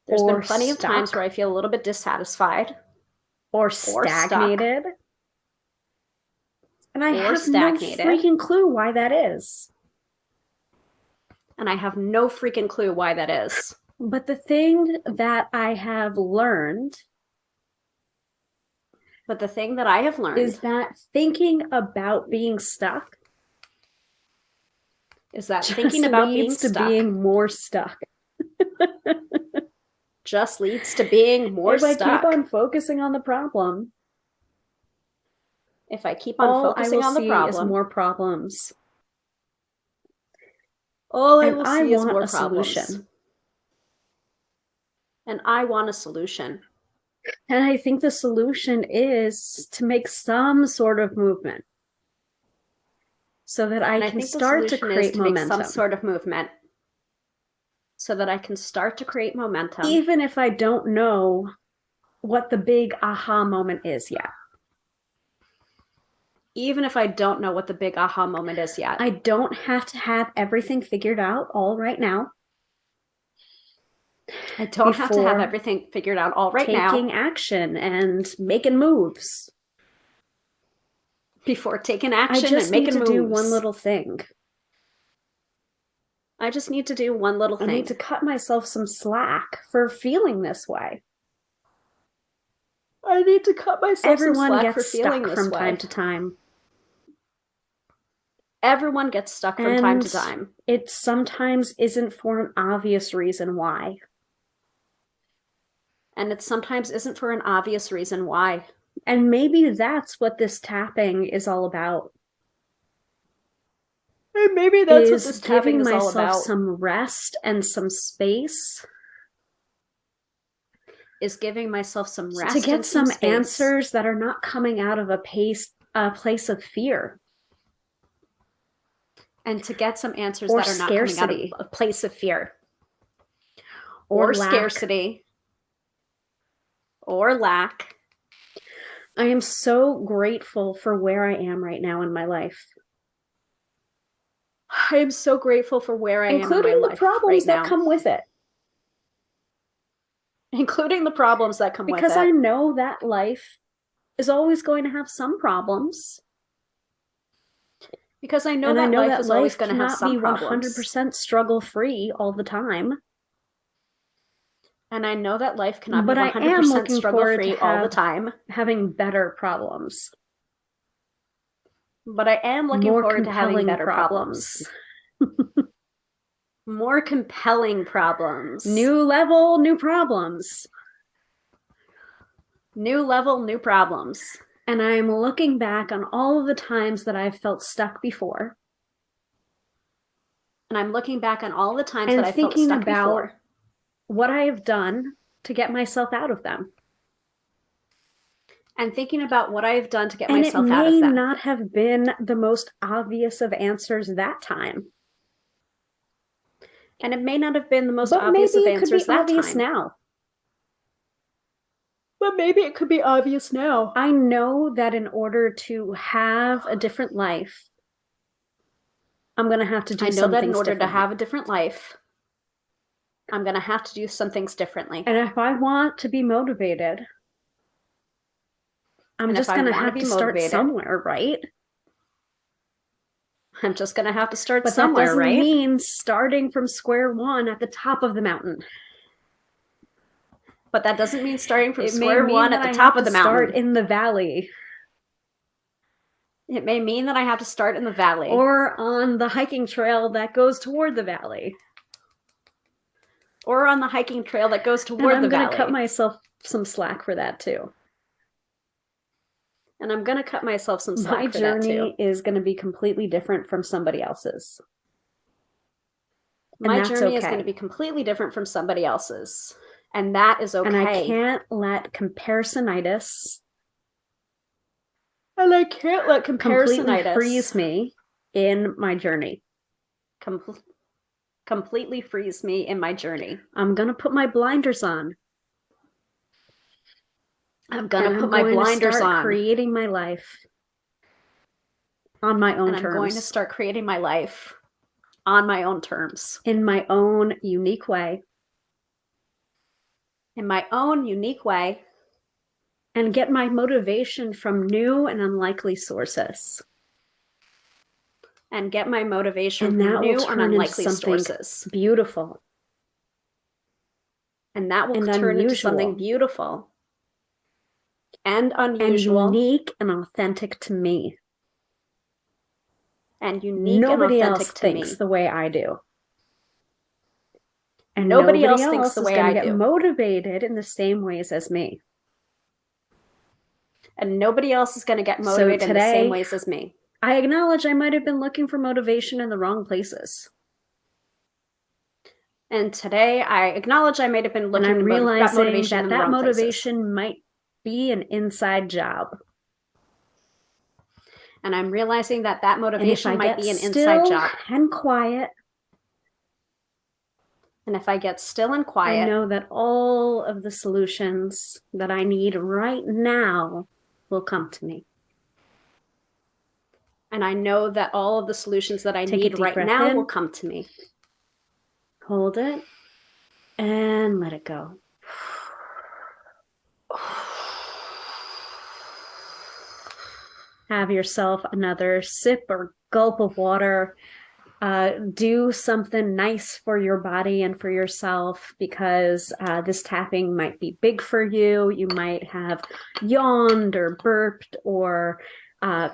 There's been plenty of times where I feel a little bit dissatisfied. Or stagnated. And I have no freaking clue why that is. And I have no freaking clue why that is. But the thing that I have learned is that thinking about being stuck leads to being more stuck. Just leads to being more stuck. If I keep on focusing on the problem, all I will see is more problems. All I will see is more problems. And I want a solution. And I think the solution is to make some sort of movement so that I can start to create momentum. Some sort of movement so that I can start to create momentum. Even if I don't know what the big aha moment is yet. Even if I don't know what the big aha moment is yet. I don't have to have everything figured out all right now. I don't have to have everything figured out all right now. Taking action and making moves. Before taking action and making moves. I just need to do one little thing. I just need to do one little thing. I need to cut myself some slack for feeling this way. I need to cut myself some slack for Everyone feeling this way. gets stuck from time to time. Everyone gets stuck from time to time. It sometimes isn't for an obvious reason why. And it sometimes isn't for an obvious reason why. And maybe that's what this tapping is all about. And maybe that's what this tapping is all about. Giving myself some rest and some space. Is giving myself some rest to get some answers that are not coming out of a place of fear. And to get some answers that are not coming out of a place of fear. Or scarcity. Or lack. I am so grateful for where I am right now in my life. I am so grateful for where I am in my life. Including the problems that come with it. Including the problems that come with it. Because I know that life is always going to have some problems. Because I know that life is always going to have some problems. 100% struggle-free all the time. And I know that life cannot be 100% struggle-free all the time. Having better problems. But I am looking forward to having better problems. More compelling problems. New level, new problems. New level, new problems. And I'm looking back on all of the times that I've felt stuck before. And I'm looking back on all the times that I felt stuck before. What I have done to get myself out of them. And thinking about what I have done to get myself out of them. And it may not have been the most obvious of answers that time. And it may not have been the most obvious of answers that time. But maybe it could be obvious now. But maybe it could be obvious now. I know that in order to have a different life, I'm going to have to do some things differently. I know that in order to have a different life, I'm going to have to do some things differently. And if I want to be motivated, I'm just going to have to start somewhere, right? I'm just going to have to start somewhere, right? But that doesn't mean starting from square one at the top of the mountain. But that doesn't mean starting from square one at the top of the mountain. Start in the valley. It may mean that I have to start in the valley. Or on the hiking trail that goes toward the valley. Or on the hiking trail that goes toward the valley. And I'm going to cut myself some slack for that too. And I'm going to cut myself some slack for that too. My journey is going to be completely different from somebody else's. My journey is going to be completely different from somebody else's. And that is okay. And I can't let comparisonitis completely freeze me in my journey. Completely freeze me in my journey. I'm going to put my blinders on. I'm going to put my blinders on. Creating my life on my own terms. I'm going to start creating my life on my own terms. In my own unique way. In my own unique way. And get my motivation from new and unlikely sources. And get my motivation from new and unlikely sources. Beautiful. And that will turn into something beautiful. And unusual. And unique and authentic to me. And unique nobody and authentic else to thinks me. The way I do. And nobody else thinks the way I do. Get motivated in the same ways as me. And nobody else is going to get motivated in the same ways as me. I acknowledge I might have been looking for motivation in the wrong places. And today I acknowledge I might have been looking for motivation in the wrong places. Motivation might be an inside job. And I'm realizing that motivation might be an inside job. And quiet. And if I get still and quiet, I know that all of the solutions that I need right now will come to me. And I know that all of the solutions that I need right now will come to me. Hold it and let it go. Have yourself another sip or gulp of water. Do something nice for your body and for yourself, because this tapping might be big for you. You might have yawned or burped or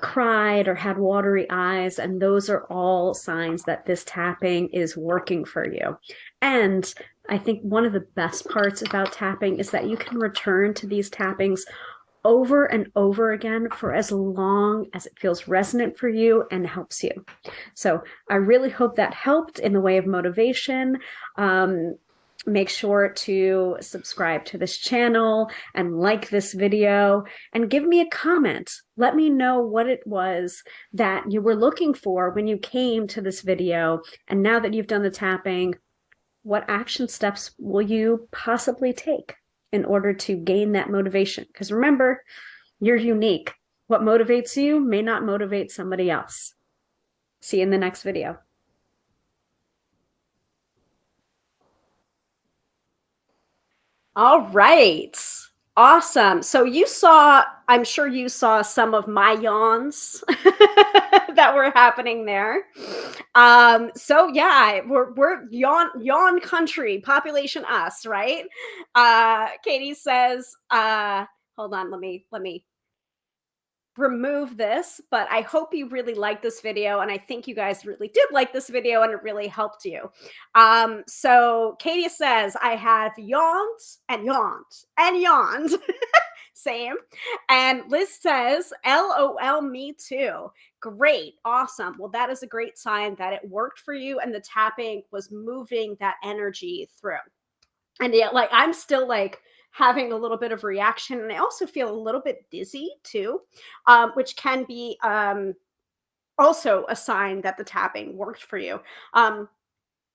cried or had watery eyes, and those are all signs that this tapping is working for you. And I think one of the best parts about tapping is that you can return to these tappings over and over again for as long as it feels resonant for you and helps you. So I really hope that helped in the way of motivation. Make sure to subscribe to this channel and like this video and give me a comment. Let me know what it was that you were looking for when you came to this video. And now that you've done the tapping, what action steps will you possibly take in order to gain that motivation? Because remember, you're unique. What motivates you may not motivate somebody else. See you in the next video. All right. Awesome. So I'm sure you saw some of my yawns that were happening there. So yeah, we're yawn country, population us, right? Katie says, hold on, let me remove this, but I hope you really liked this video, and I think you guys really did like this video and it really helped you. So Katie says, I have yawned and yawned and yawned. Same. And Liz says, LOL, me too. Great. Awesome. Well, that is a great sign that it worked for you and the tapping was moving that energy through. And yeah, like I'm still like having a little bit of reaction, and I also feel a little bit dizzy too, which can be also a sign that the tapping worked for you.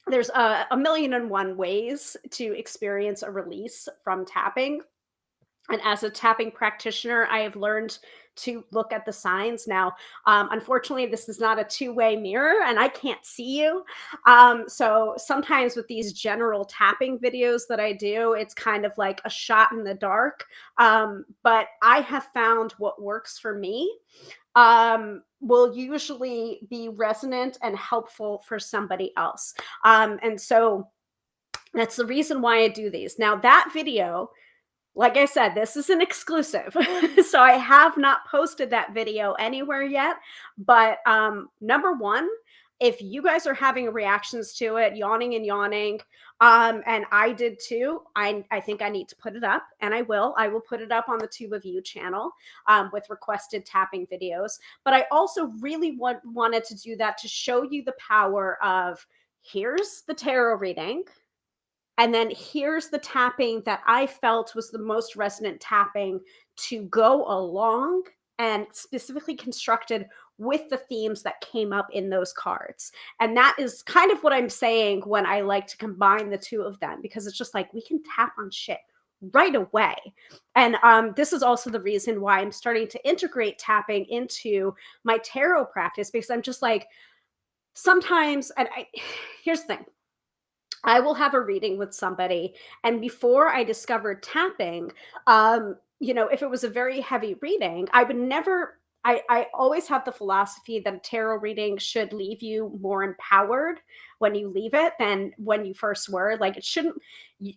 There's a million and one ways to experience a release from tapping. And as a tapping practitioner, I have learned to look at the signs. Now, unfortunately, this is not a two-way mirror and I can't see you. So sometimes with these general tapping videos that I do, it's kind of like a shot in the dark. But I have found what works for me will usually be resonant and helpful for somebody else. And so that's the reason why I do these. Now, that video like I said, this is an exclusive. So I have not posted that video anywhere yet. But number one, if you guys are having reactions to it, yawning, and I did too, I think I need to put it up, and I will put it up on the Tube of You channel with requested tapping videos. But I also really wanted to do that to show you the power of, here's the tarot reading, and then here's the tapping that I felt was the most resonant tapping to go along and specifically constructed with the themes that came up in those cards. And that is kind of what I'm saying when I like to combine the two of them, because it's just like we can tap on shit right away. And this is also the reason why I'm starting to integrate tapping into my tarot practice, because I'm just like, sometimes, here's the thing. I will have a reading with somebody, and before I discovered tapping, if it was a very heavy reading, I would never. I always have the philosophy that a tarot reading should leave you more empowered when you leave it than when you first were. Like, it shouldn't.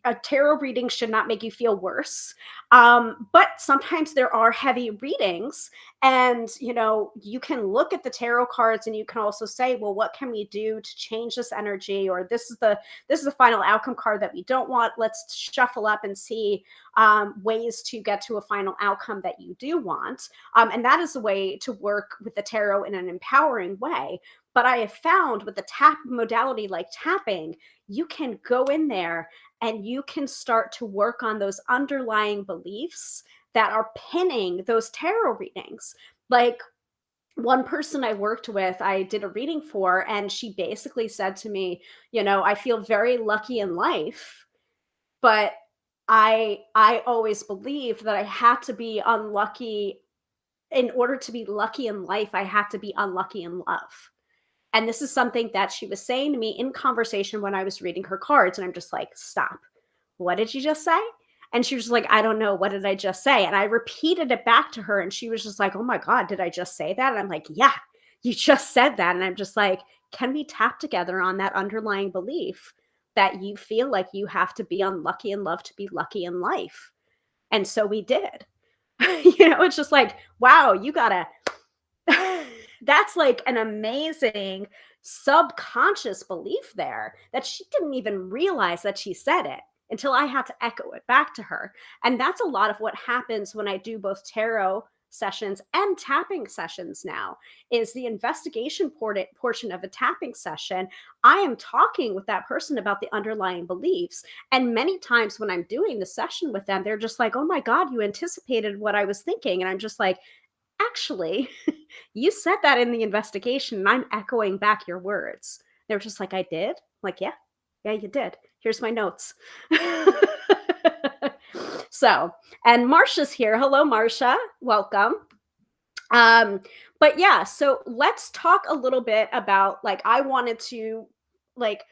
A tarot reading should not make you feel worse. But sometimes there are heavy readings, and you can look at the tarot cards and you can also say, well, what can we do to change this energy? Or this is the final outcome card that we don't want. Let's shuffle up and see ways to get to a final outcome that you do want. And that is a way to work with the tarot in an empowering way. But I have found with the tap modality like tapping, you can go in there and you can start to work on those underlying beliefs that are pinning those tarot readings. Like, one person I worked with, I did a reading for, and she basically said to me, I feel very lucky in life, but I always believed that I had to be unlucky. In order to be lucky in life, I had to be unlucky in love. And this is something that she was saying to me in conversation when I was reading her cards. And I'm just like, stop. What did you just say? And she was like, I don't know. What did I just say? And I repeated it back to her. And she was just like, oh my God, did I just say that? And I'm like, yeah, you just said that. And I'm just like, can we tap together on that underlying belief that you feel like you have to be unlucky in love to be lucky in life? And so we did. It's just like, wow, you gotta that's like an amazing subconscious belief there that she didn't even realize that she said it until I had to echo it back to her. And that's a lot of what happens when I do both tarot sessions and tapping sessions now, is the investigation portion of a tapping session. I am talking with that person about the underlying beliefs. And many times when I'm doing the session with them, they're just like, oh my God, you anticipated what I was thinking. And I'm just like, actually, you said that in the investigation, and I'm echoing back your words. They were just like, I did? I'm like, yeah, you did. Here's my notes. So, and Marcia's here. Hello, Marcia. Welcome. But yeah, so let's talk a little bit about, like, I wanted to, like,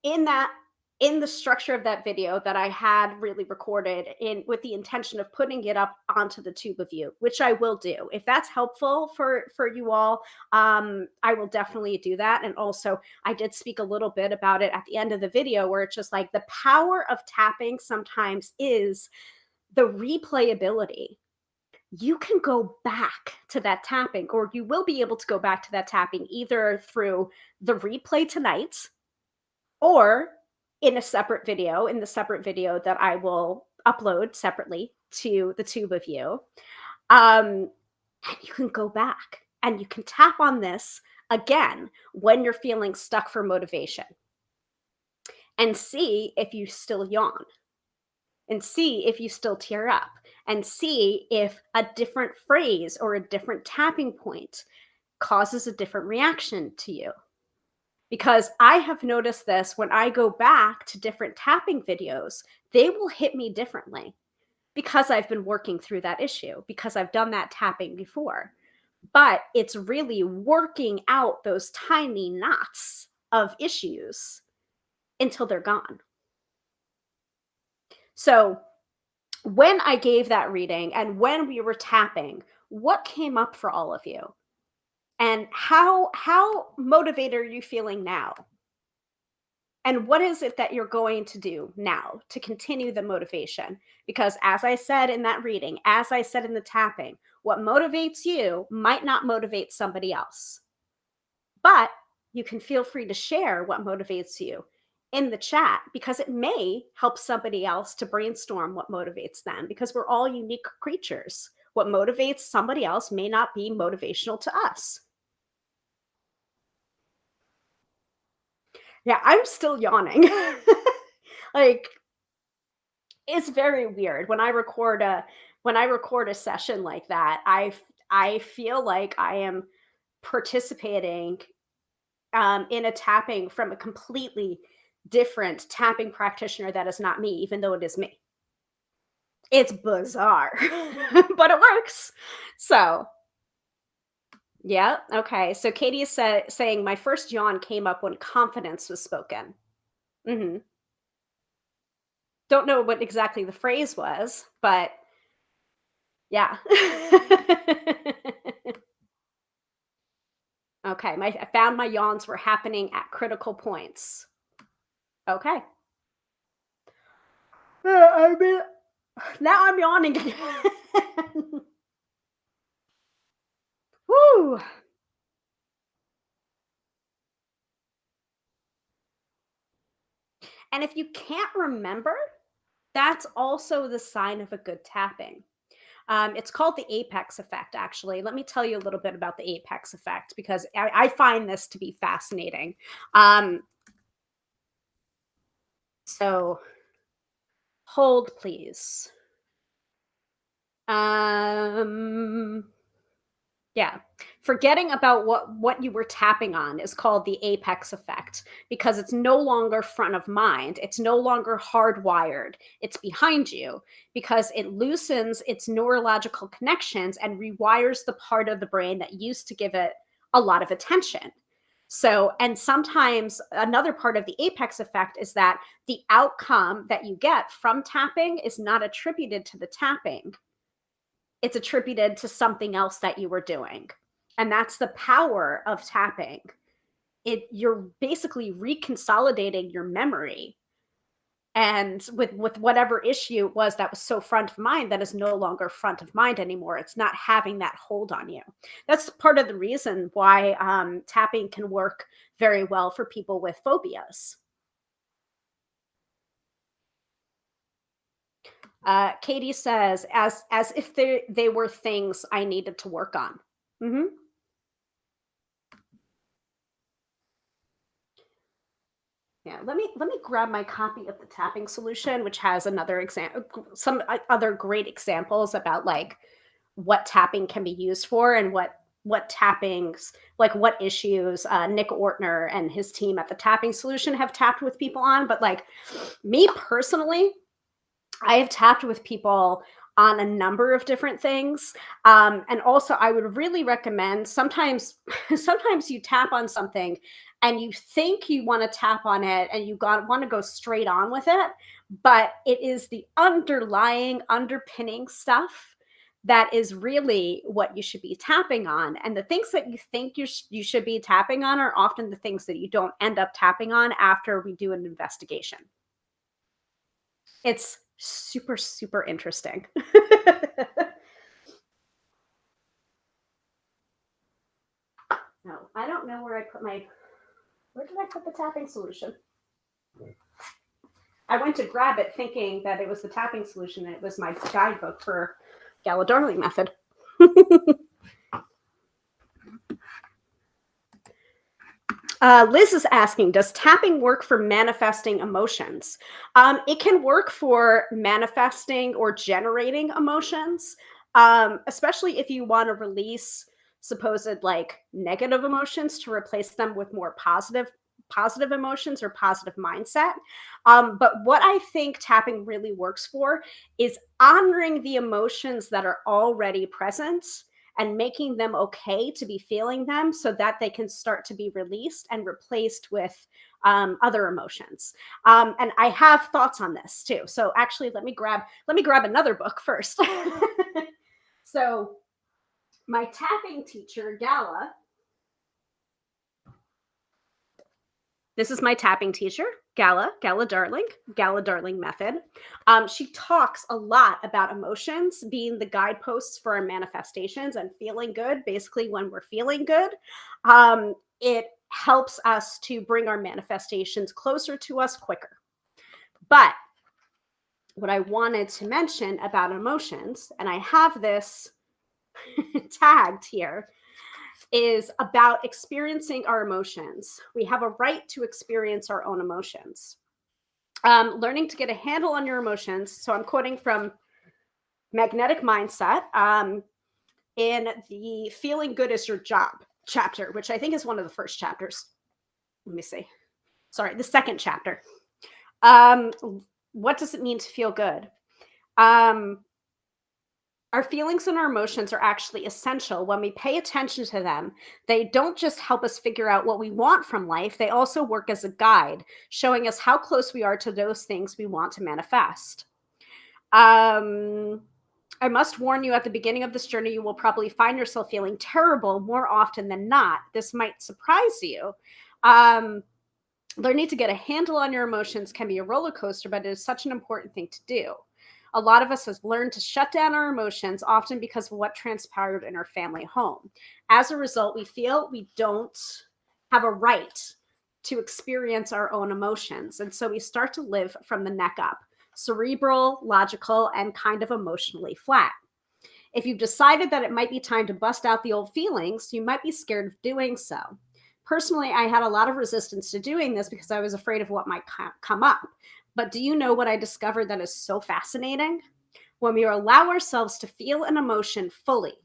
in that in the structure of that video that I had really recorded in with the intention of putting it up onto the Tube of You, which I will do. If that's helpful for you all, I will definitely do that. And also, I did speak a little bit about it at the end of the video, where it's just like the power of tapping sometimes is the replayability. You can go back to that tapping, or you will be able to go back to that tapping either through the replay tonight, or in the separate video that I will upload separately to the Tube of You. And you can go back and you can tap on this again when you're feeling stuck for motivation, and see if you still yawn, and see if you still tear up, and see if a different phrase or a different tapping point causes a different reaction to you. Because I have noticed this when I go back to different tapping videos, they will hit me differently because I've been working through that issue, because I've done that tapping before. But it's really working out those tiny knots of issues until they're gone. So when I gave that reading and when we were tapping, what came up for all of you? And how motivated are you feeling now? And what is it that you're going to do now to continue the motivation? Because as I said in that reading, as I said in the tapping, what motivates you might not motivate somebody else. But you can feel free to share what motivates you in the chat because it may help somebody else to brainstorm what motivates them because we're all unique creatures. What motivates somebody else may not be motivational to us. Yeah, I'm still yawning. Like, it's very weird when I record a session like that. I feel like I am participating in a tapping from a completely different tapping practitioner that is not me, even though it is me. It's bizarre, but it works. So, yeah, okay. So Katie is saying my first yawn came up when confidence was spoken. Hmm. Don't know what exactly the phrase was, but yeah. Okay, I found my yawns were happening at critical points. Okay. I mean, now I'm yawning again. Woo! And if you can't remember, that's also the sign of a good tapping. It's called the apex effect, actually. Let me tell you a little bit about the apex effect because I find this to be fascinating. Um, so hold, please. Um, Yeah. Forgetting about what you were tapping on is called the apex effect because it's no longer front of mind. It's no longer hardwired. It's behind you because it loosens its neurological connections and rewires the part of the brain that used to give it a lot of attention. So, and sometimes another part of the apex effect is that the outcome that you get from tapping is not attributed to the tapping, it's attributed to something else that you were doing. And that's the power of tapping. You're basically reconsolidating your memory. And with whatever issue it was that was so front of mind that is no longer front of mind anymore. It's not having that hold on you. That's part of the reason why tapping can work very well for people with phobias. Katie says, as if they were things I needed to work on. Hmm. Yeah, let me grab my copy of the tapping solution, which has another example, some other great examples about like what tapping can be used for and what tappings like what issues Nick Ortner and his team at the tapping solution have tapped with people on. But like me personally, I have tapped with people on a number of different things. And also I would really recommend sometimes sometimes you tap on something and you think you want to tap on it and want to go straight on with it, but it is the underlying underpinning stuff that is really what you should be tapping on. And the things that you think you should be tapping on are often the things that you don't end up tapping on after we do an investigation. It's super, super interesting. No, I don't know where did I put the tapping solution? I went to grab it thinking that it was the tapping solution and it was my guidebook for Gala-Darling method. Liz is asking, does tapping work for manifesting emotions? It can work for manifesting or generating emotions, especially if you want to release supposed like negative emotions to replace them with more positive emotions or positive mindset. But what I think tapping really works for is honoring the emotions that are already present and making them okay to be feeling them so that they can start to be released and replaced with other emotions. And I have thoughts on this too. So actually, let me grab another book first. So my tapping teacher, Gala, This is my tapping teacher, Gala Darling method. She talks a lot about emotions being the guideposts for our manifestations and feeling good. Basically, when we're feeling good, it helps us to bring our manifestations closer to us quicker. But what I wanted to mention about emotions, and I have this tagged here, is about experiencing our emotions. We have a right to experience our own emotions. Learning to get a handle on your emotions. So I'm quoting from Magnetic Mindset in the Feeling Good is Your Job chapter, which I think is one of the first chapters. Let me see. Sorry, the second chapter. What does it mean to feel good? Our feelings and our emotions are actually essential. When we pay attention to them, they don't just help us figure out what we want from life, they also work as a guide, showing us how close we are to those things we want to manifest. I must warn you, at the beginning of this journey, you will probably find yourself feeling terrible more often than not. This might surprise you. Learning to get a handle on your emotions can be a roller coaster, but it is such an important thing to do. A lot of us have learned to shut down our emotions, often because of what transpired in our family home. As a result, we feel we don't have a right to experience our own emotions. And so we start to live from the neck up, cerebral, logical, and kind of emotionally flat. If you've decided that it might be time to bust out the old feelings, you might be scared of doing so. Personally, I had a lot of resistance to doing this because I was afraid of what might come up. But do you know what I discovered that is so fascinating? When we allow ourselves to feel an emotion fully,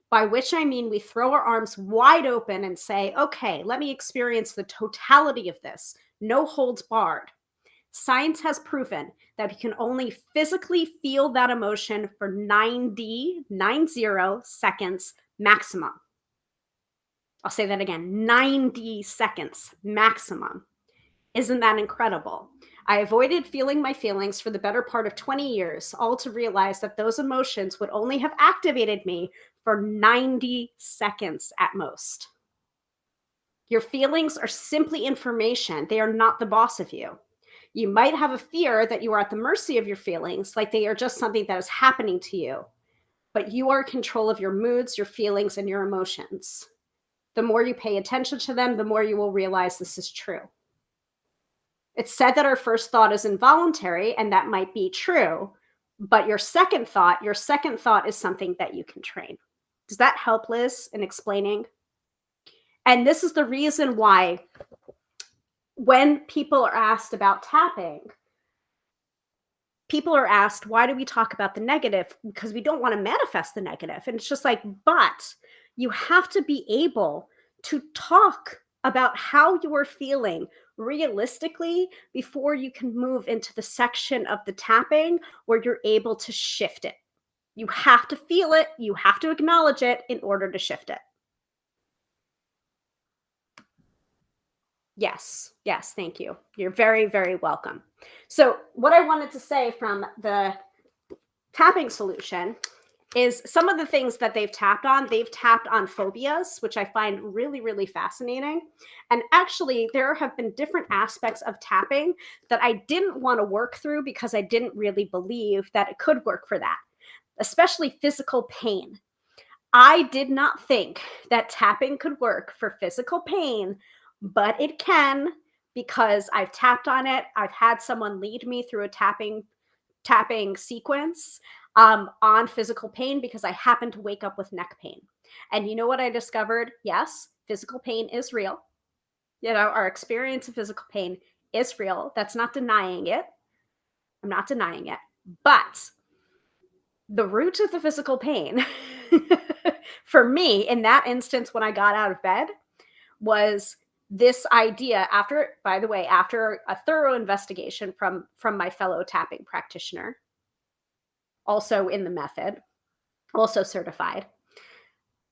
by which I mean we throw our arms wide open and say, okay, let me experience the totality of this, no holds barred. Science has proven that we can only physically feel that emotion for 90 seconds maximum. I'll say that again, 90 seconds maximum. Isn't that incredible? I avoided feeling my feelings for the better part of 20 years, all to realize that those emotions would only have activated me for 90 seconds at most. Your feelings are simply information. They are not the boss of you. You might have a fear that you are at the mercy of your feelings, like they are just something that is happening to you. But you are in control of your moods, your feelings, and your emotions. The more you pay attention to them, the more you will realize this is true. It's said that our first thought is involuntary, and that might be true. But your second thought is something that you can train. Does that help, Liz, in explaining? And this is the reason why when people are asked about tapping, people are asked, why do we talk about the negative? Because we don't want to manifest the negative. And it's just like, but you have to be able to talk about how you are feeling realistically before you can move into the section of the tapping where you're able to shift it. You have to feel it, you have to acknowledge it in order to shift it. Yes, thank you. You're very, very welcome. So, what I wanted to say from the tapping solution is some of the things that they've tapped on phobias, which I find really, really fascinating. And actually, there have been different aspects of tapping that I didn't want to work through because I didn't really believe that it could work for that, especially physical pain. I did not think that tapping could work for physical pain, but it can, because I've tapped on it. I've had someone lead me through a tapping sequence on physical pain because I happened to wake up with neck pain. And you know what I discovered? Yes, physical pain is real. You know, our experience of physical pain is real. That's not denying it. I'm not denying it. But the root of the physical pain for me in that instance when I got out of bed was this idea, after, by the way, after a thorough investigation from my fellow tapping practitioner, also in the method, also certified,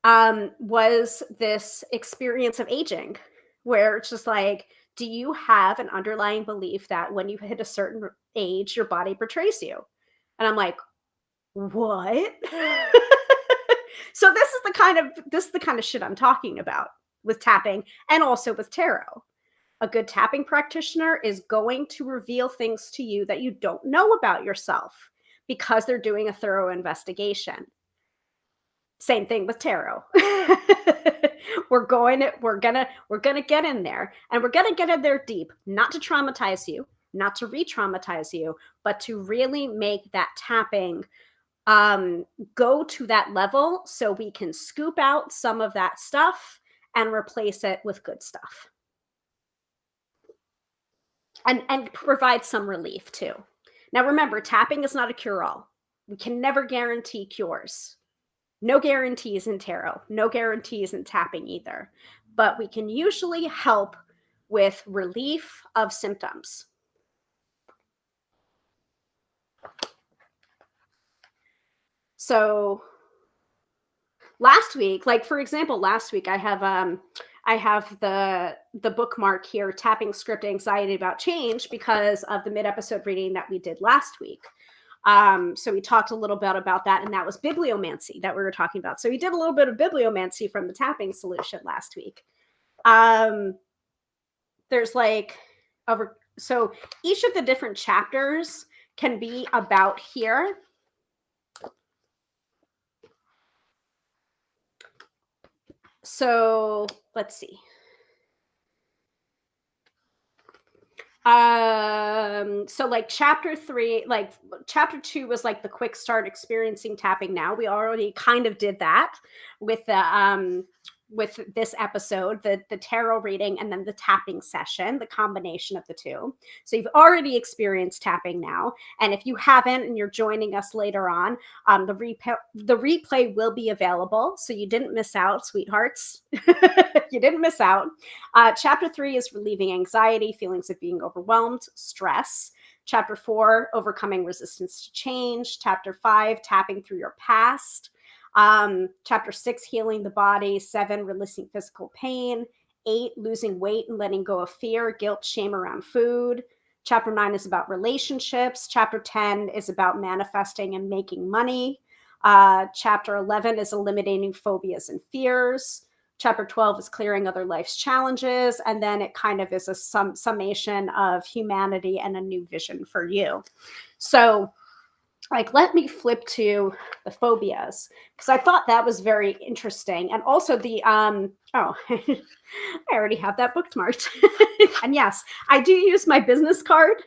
was this experience of aging where it's just like, do you have an underlying belief that when you hit a certain age, your body betrays you? And I'm like, what? So this is the kind of shit I'm talking about with tapping and also with tarot. A good tapping practitioner is going to reveal things to you that you don't know about yourself because they're doing a thorough investigation. Same thing with tarot. We're gonna get in there, and we're gonna get in there deep, not to traumatize you, not to re-traumatize you, but to really make that tapping go to that level so we can scoop out some of that stuff and replace it with good stuff. And provide some relief too. Now remember, tapping is not a cure-all. We can never guarantee cures. No guarantees in tarot, no guarantees in tapping either. But we can usually help with relief of symptoms. So last week, like for example, last week I have the bookmark here, Tapping Script Anxiety About Change, because of the mid-episode reading that we did last week. So we talked a little bit about that, and that was bibliomancy that we were talking about. So we did a little bit of bibliomancy from the tapping solution last week. There's like over, so each of the different chapters can be about here. So let's see. So like chapter 3, like chapter 2 was like the quick start experiencing tapping now. We already kind of did that with the with this episode, the tarot reading and then the tapping session, the combination of the two. So you've already experienced tapping now, and if you haven't and you're joining us later on, the replay will be available, so you didn't miss out, sweethearts. You didn't miss out. Chapter 3 is relieving anxiety, feelings of being overwhelmed, stress. Chapter 4, overcoming resistance to change. Chapter 5, tapping through your past. Chapter 6, healing the body. 7, releasing physical pain. 8, losing weight and letting go of fear, guilt, shame around food. Chapter 9 is about relationships. Chapter 10 is about manifesting and making money. Chapter 11 is eliminating phobias and fears. Chapter 12 is clearing other life's challenges. And then it kind of is a summation of humanity and a new vision for you. So like, let me flip to the phobias, because I thought that was very interesting. And also the, oh, I already have that bookmarked. And yes, I do use my business card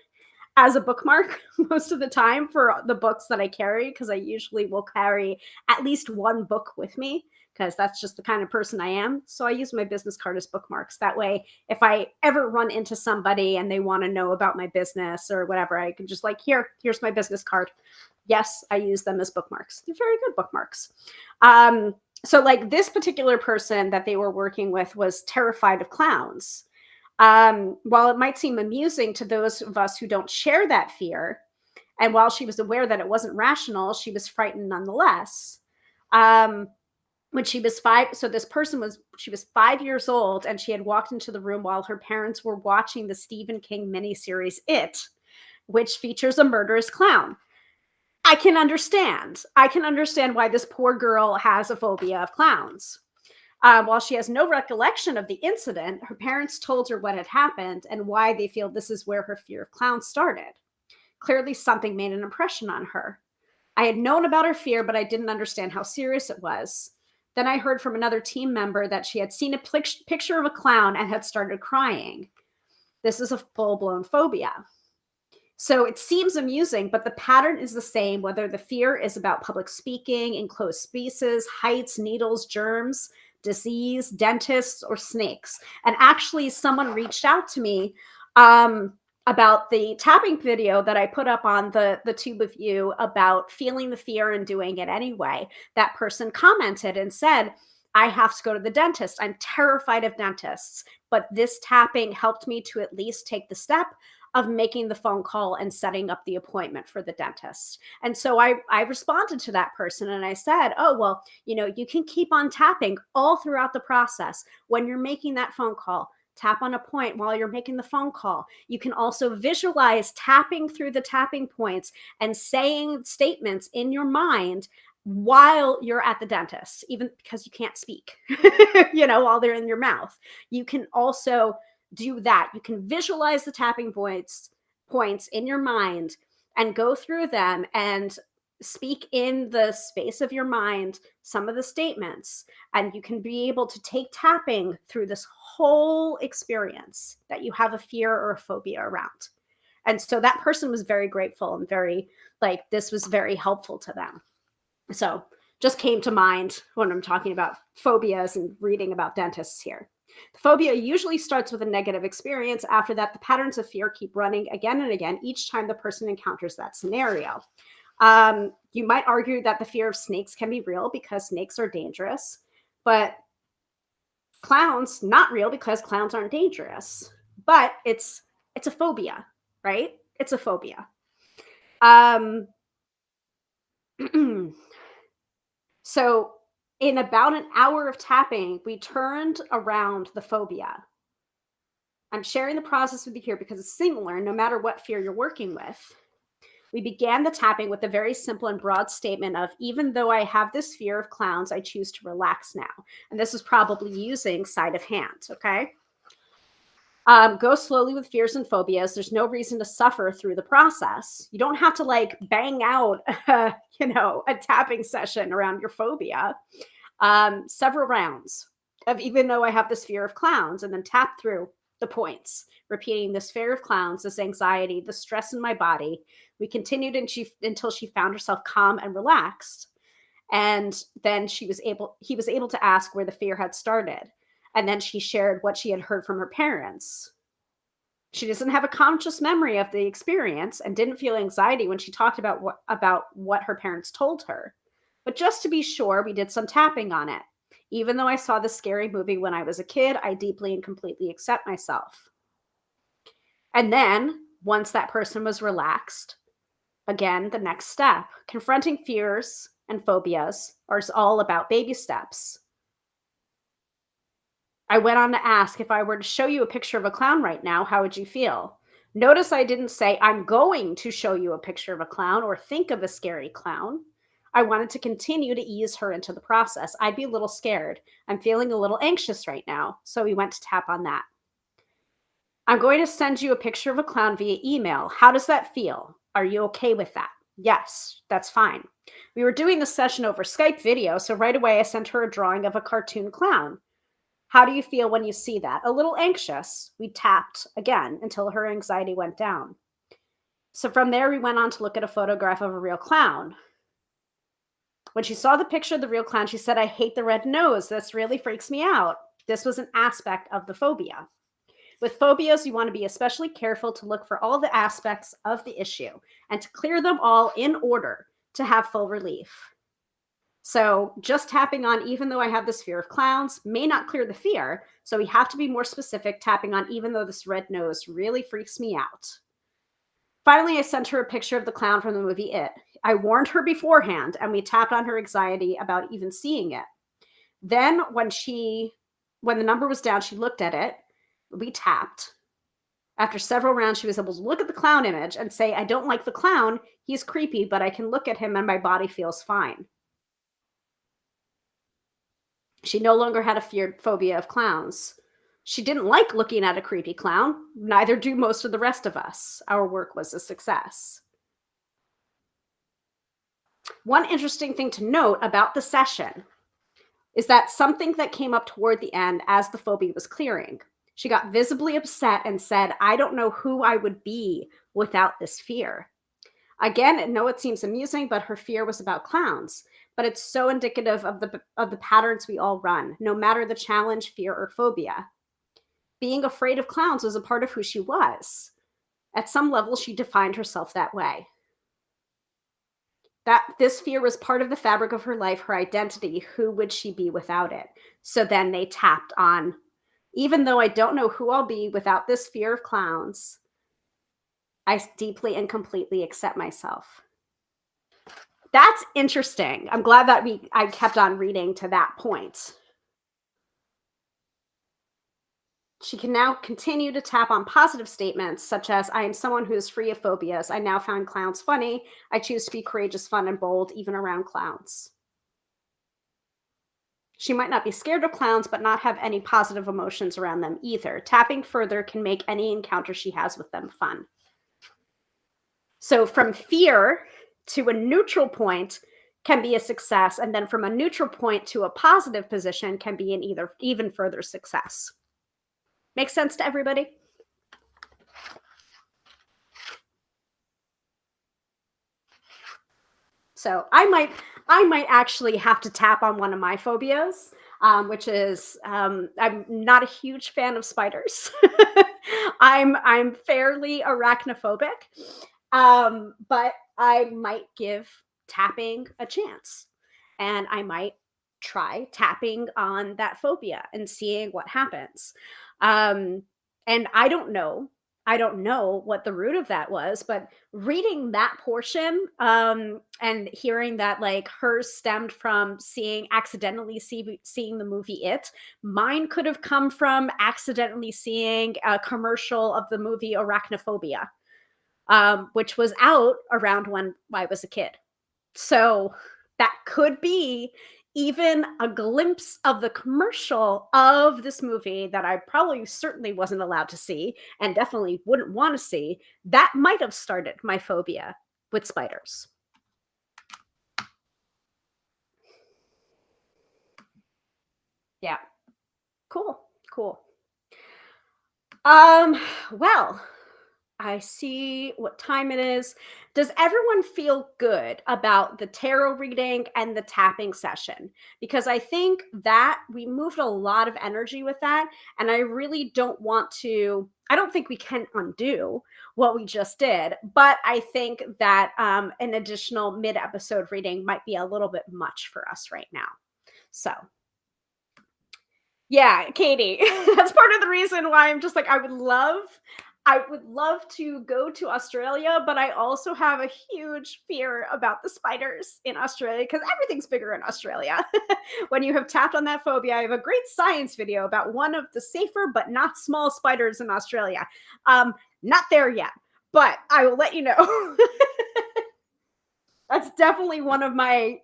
as a bookmark most of the time for the books that I carry, because I usually will carry at least one book with me, because that's just the kind of person I am. So I use my business card as bookmarks. That way, if I ever run into somebody and they want to know about my business or whatever, I can just like, here's my business card. Yes, I use them as bookmarks. They're very good bookmarks. So like this particular person that they were working with was terrified of clowns. While it might seem amusing to those of us who don't share that fear, and while she was aware that it wasn't rational, she was frightened nonetheless. When she was 5, so this person she was 5 years old, and she had walked into the room while her parents were watching the Stephen King miniseries It, which features a murderous clown. I can understand why this poor girl has a phobia of clowns. While she has no recollection of the incident, her parents told her what had happened and why they feel this is where her fear of clowns started. Clearly, something made an impression on her. I had known about her fear, but I didn't understand how serious it was. Then I heard from another team member that she had seen a picture of a clown and had started crying. This is a full-blown phobia. So it seems amusing, but the pattern is the same, whether the fear is about public speaking, enclosed spaces, heights, needles, germs, disease, dentists, or snakes. And actually, someone reached out to me about the tapping video that I put up on the Tube of You about feeling the fear and doing it anyway. That person commented and said, I have to go to the dentist. I'm terrified of dentists, but this tapping helped me to at least take the step of making the phone call and setting up the appointment for the dentist. And so I responded to that person and I said, oh, well, you can keep on tapping all throughout the process. When you're making that phone call, tap on a point while you're making the phone call. You can also visualize tapping through the tapping points and saying statements in your mind while you're at the dentist, even because you can't speak, while they're in your mouth. You can also do that. You can visualize the tapping points in your mind and go through them and speak in the space of your mind some of the statements, and you can be able to take tapping through this whole experience that you have a fear or a phobia around. And so that person was very grateful and very, like, this was very helpful to them. So just came to mind when I'm talking about phobias and reading about dentists here. The phobia usually starts with a negative experience. After that, the patterns of fear keep running again and again each time the person encounters that scenario. You might argue that the fear of snakes can be real because snakes are dangerous, but clowns not real because clowns aren't dangerous. But it's a phobia, right? It's a phobia. So in about an hour of tapping, we turned around the phobia. I'm sharing the process with you here because it's similar no matter what fear you're working with. We began the tapping with a very simple and broad statement of, even though I have this fear of clowns, I choose to relax now. And this is probably using sleight of hand, okay? Go slowly with fears and phobias. There's no reason to suffer through the process. You don't have to like bang out, a tapping session around your phobia. Several rounds of, even though I have this fear of clowns, and then tap through the points, repeating this fear of clowns, this anxiety, the stress in my body. We continued until she found herself calm and relaxed. And then he was able to ask where the fear had started. And then she shared what she had heard from her parents. She doesn't have a conscious memory of the experience and didn't feel anxiety when she talked about what her parents told her. But just to be sure, we did some tapping on it. Even though I saw the scary movie when I was a kid, I deeply and completely accept myself. And then, once that person was relaxed, again, the next step, confronting fears and phobias is all about baby steps. I went on to ask, if I were to show you a picture of a clown right now, how would you feel? Notice I didn't say, I'm going to show you a picture of a clown or think of a scary clown. I wanted to continue to ease her into the process. I'd be a little scared. I'm feeling a little anxious right now. So we went to tap on that. I'm going to send you a picture of a clown via email. How does that feel? Are you okay with that? Yes, that's fine. We were doing the session over Skype video, so right away I sent her a drawing of a cartoon clown. How do you feel when you see that? A little anxious. We tapped again until her anxiety went down. So from there, we went on to look at a photograph of a real clown. When she saw the picture of the real clown, she said, I hate the red nose. This really freaks me out. This was an aspect of the phobia. With phobias, you want to be especially careful to look for all the aspects of the issue and to clear them all in order to have full relief. So just tapping on, even though I have this fear of clowns, may not clear the fear. So we have to be more specific, tapping on, even though this red nose really freaks me out. Finally, I sent her a picture of the clown from the movie It. I warned her beforehand, and we tapped on her anxiety about even seeing it. Then when the number was down, she looked at it. We tapped. After several rounds, she was able to look at the clown image and say, I don't like the clown. He's creepy, but I can look at him and my body feels fine. She no longer had a phobia of clowns. She didn't like looking at a creepy clown. Neither do most of the rest of us. Our work was a success. One interesting thing to note about the session is that something that came up toward the end as the phobia was clearing. She got visibly upset and said, I don't know who I would be without this fear. Again, I know it seems amusing, but her fear was about clowns. But it's so indicative of the patterns we all run, no matter the challenge, fear, or phobia. Being afraid of clowns was a part of who she was. At some level, she defined herself that way. That this fear was part of the fabric of her life, her identity. Who would she be without it? So then they tapped on, even though I don't know who I'll be without this fear of clowns, I deeply and completely accept myself. That's interesting. I'm glad that I kept on reading to that point. She can now continue to tap on positive statements such as, I am someone who is free of phobias. I now find clowns funny. I choose to be courageous, fun, and bold, even around clowns. She might not be scared of clowns, but not have any positive emotions around them either. Tapping further can make any encounter she has with them fun. So from fear to a neutral point can be a success, and then from a neutral point to a positive position can be an even further success. Make sense to everybody? So I might actually have to tap on one of my phobias, which is I'm not a huge fan of spiders. I'm fairly arachnophobic, but I might give tapping a chance, and I might try tapping on that phobia and seeing what happens. Um, and I don't know what the root of that was, but reading that portion and hearing that like hers stemmed from seeing the movie It. Mine could have come from accidentally seeing a commercial of the movie Arachnophobia, which was out around when I was a kid. So that could be even a glimpse of the commercial of this movie that I probably certainly wasn't allowed to see and definitely wouldn't want to see. That might have started my phobia with spiders. Yeah. Cool. Cool. Well, I see what time it is. Does everyone feel good about the tarot reading and the tapping session? Because I think that we moved a lot of energy with that. And I really I don't think we can undo what we just did. But I think that an additional mid episode reading might be a little bit much for us right now. So yeah, Katie. That's part of the reason why I'm just like, I would love to go to Australia, but I also have a huge fear about the spiders in Australia because everything's bigger in Australia. When you have tapped on that phobia, I have a great science video about one of the safer but not small spiders in Australia. Not there yet, but I will let you know. That's definitely one of my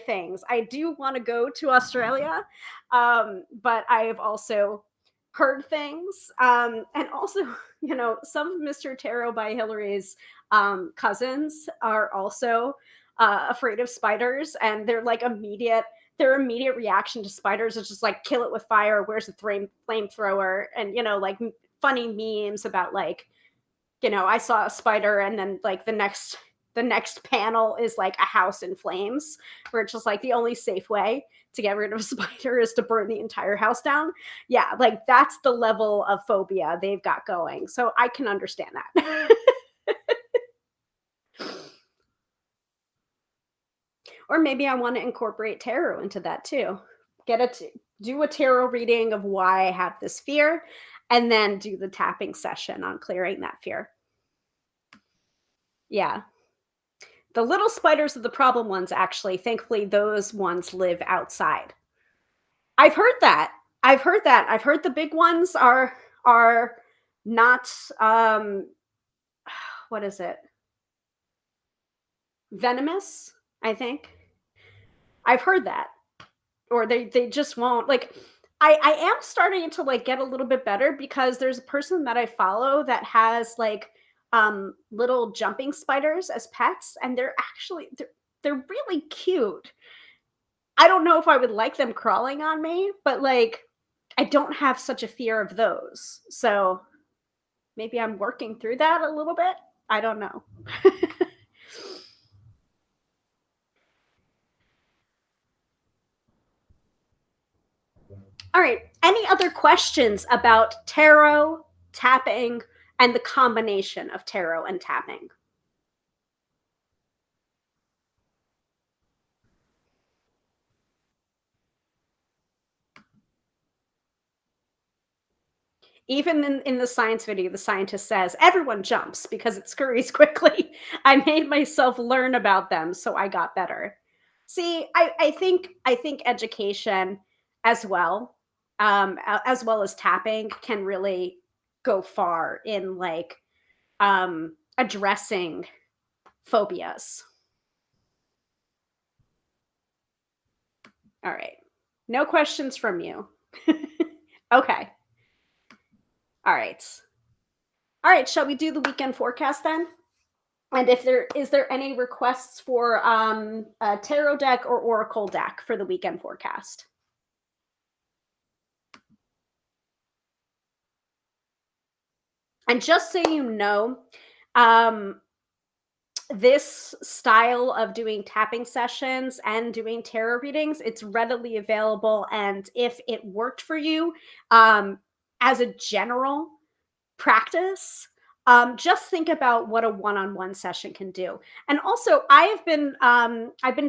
things. I do want to go to Australia, but I have also heard things, and also, some of Mr. Tarot by Hilary's cousins are also afraid of spiders, and their immediate reaction to spiders is just like kill it with fire. Where's the flamethrower? And like funny memes about like I saw a spider and then like the next panel is like a house in flames, where it's just like the only safe way to get rid of a spider is to burn the entire house down. Yeah, like that's the level of phobia they've got going. So I can understand that. Or maybe I want to incorporate tarot into that too. Do a tarot reading of why I have this fear and then do the tapping session on clearing that fear. Yeah. The little spiders are the problem ones, actually. Thankfully, those ones live outside. I've heard that. I've heard that. I've heard the big ones are not what is it? Venomous, I think. I've heard that. Or they just won't like I am starting to like get a little bit better because there's a person that I follow that has like little jumping spiders as pets, and they're really cute. I don't know if I would like them crawling on me, but like I don't have such a fear of those. So maybe I'm working through that a little bit. I don't know. All right. Any other questions about tarot, tapping, and the combination of tarot and tapping? Even in the science video, the scientist says everyone jumps because it scurries quickly. I made myself learn about them, so I got better. See, I think education as well, as well as tapping, can really go far in like addressing phobias. All right. No questions from you. Okay. All right. All right. Shall we do the weekend forecast then? And if there is there any requests for a tarot deck or oracle deck for the weekend forecast? And just so you know, um, this style of doing tapping sessions and doing tarot readings, it's readily available. And if it worked for you, as a general practice, just think about what a one-on-one session can do. And also, I've been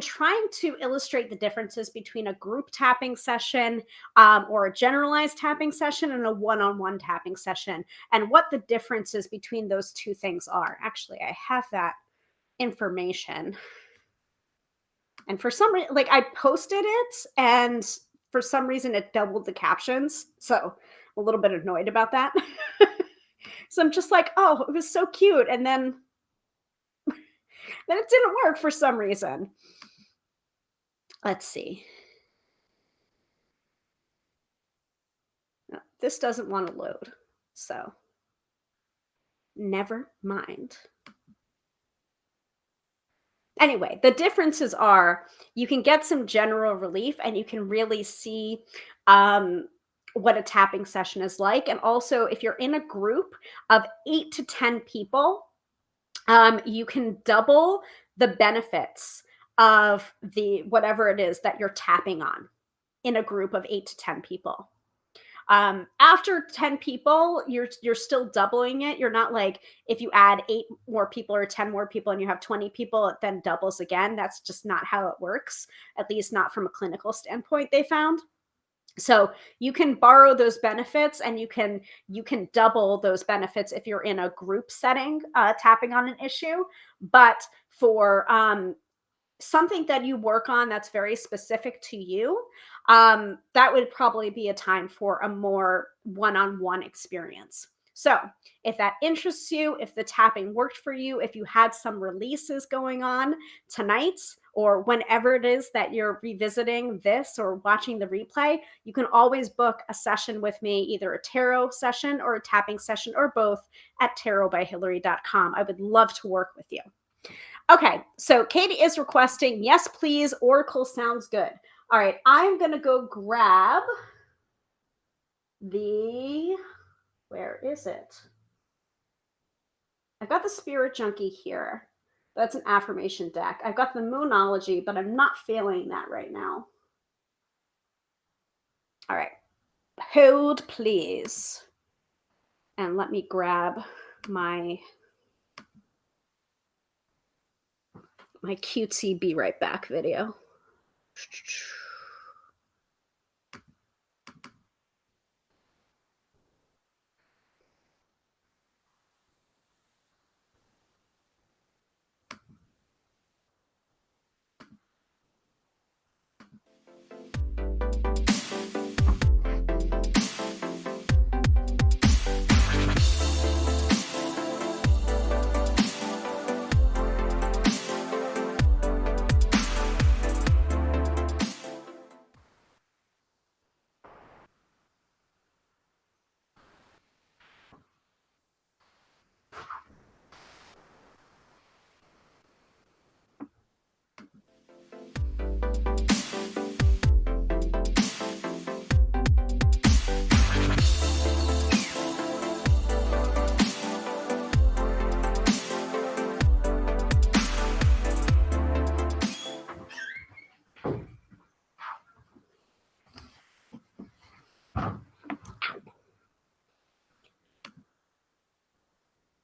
trying to illustrate the differences between a group tapping session, or a generalized tapping session, and a one-on-one tapping session, and what the differences between those two things are. Actually, I have that information. And for some reason, like, I posted it, and for some reason it doubled the captions. So I'm a little bit annoyed about that. So I'm just like, oh, it was so cute. And then it didn't work for some reason. Let's see. No, this doesn't want to load. So never mind. Anyway, the differences are you can get some general relief and you can really see um, what a tapping session is like. And also, if you're in a group of 8 to 10 people, you can double the benefits of the whatever it is that you're tapping on in a group of 8 to 10 people. After 10 people, you're still doubling it. You're not like if you add 8 more people or 10 more people and you have 20 people, it then doubles again. That's just not how it works, at least not from a clinical standpoint, they found. So you can borrow those benefits and you can double those benefits if you're in a group setting, tapping on an issue. But for something that you work on that's very specific to you, that would probably be a time for a more one-on-one experience. So if that interests you, if the tapping worked for you, if you had some releases going on tonight or whenever it is that you're revisiting this or watching the replay, you can always book a session with me, either a tarot session or a tapping session or both, at tarotbyhilary.com. I would love to work with you. Okay, so Katie is requesting, yes, please, Oracle sounds good. All right, I'm going to go grab where is it? I've got the Spirit Junkie here. That's an affirmation deck. I've got the Moonology, but I'm not feeling that right now. All right, hold please. And let me grab my cutesy be right back video.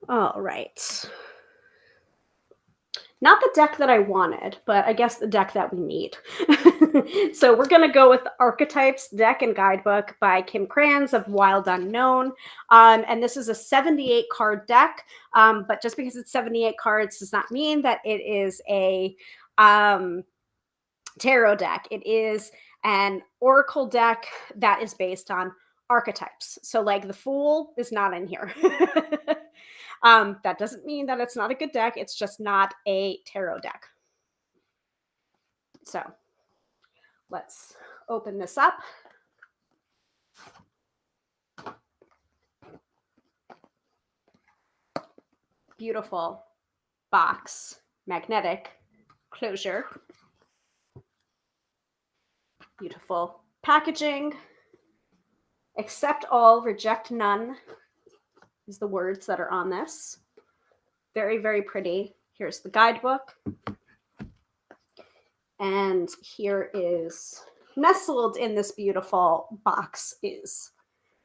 All right. Not the deck that I wanted, but I guess the deck that we need. So we're going to go with the Archetypes Deck and Guidebook by Kim Kranz of Wild Unknown. And this is a 78 card deck. But just because it's 78 cards does not mean that it is a tarot deck. It is an oracle deck that is based on archetypes. So like the Fool is not in here. That doesn't mean that it's not a good deck. It's just not a tarot deck. So let's open this up. Beautiful box, magnetic closure. Beautiful packaging. Accept all, reject none is the words that are on this. Very, very pretty. Here's the guidebook. And here is, nestled in this beautiful box, is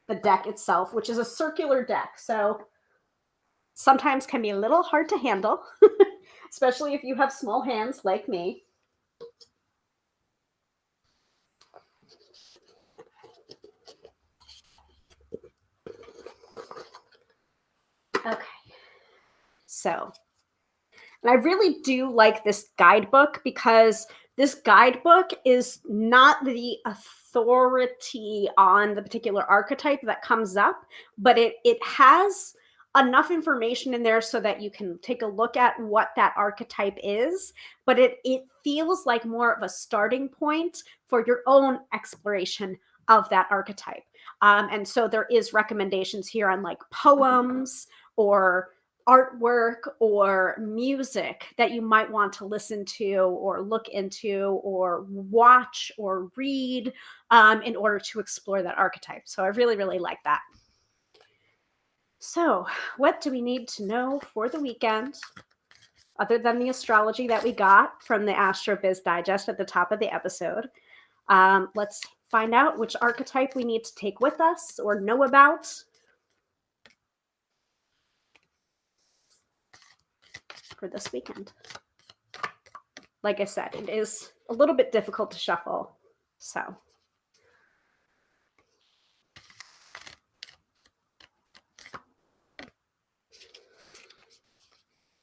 the deck itself, which is a circular deck. So sometimes can be a little hard to handle, especially if you have small hands like me. Okay, so, and I really do like this guidebook because this guidebook is not the authority on the particular archetype that comes up, but it has enough information in there so that you can take a look at what that archetype is, but it feels like more of a starting point for your own exploration of that archetype. And so there is recommendations here on like poems or artwork or music that you might want to listen to or look into or watch or read in order to explore that archetype. So I really, really like that. So what do we need to know for the weekend other than the astrology that we got from the Astro Biz Digest at the top of the episode? Let's find out which archetype we need to take with us or know about. For this weekend. Like I said, it is a little bit difficult to shuffle, so. I'm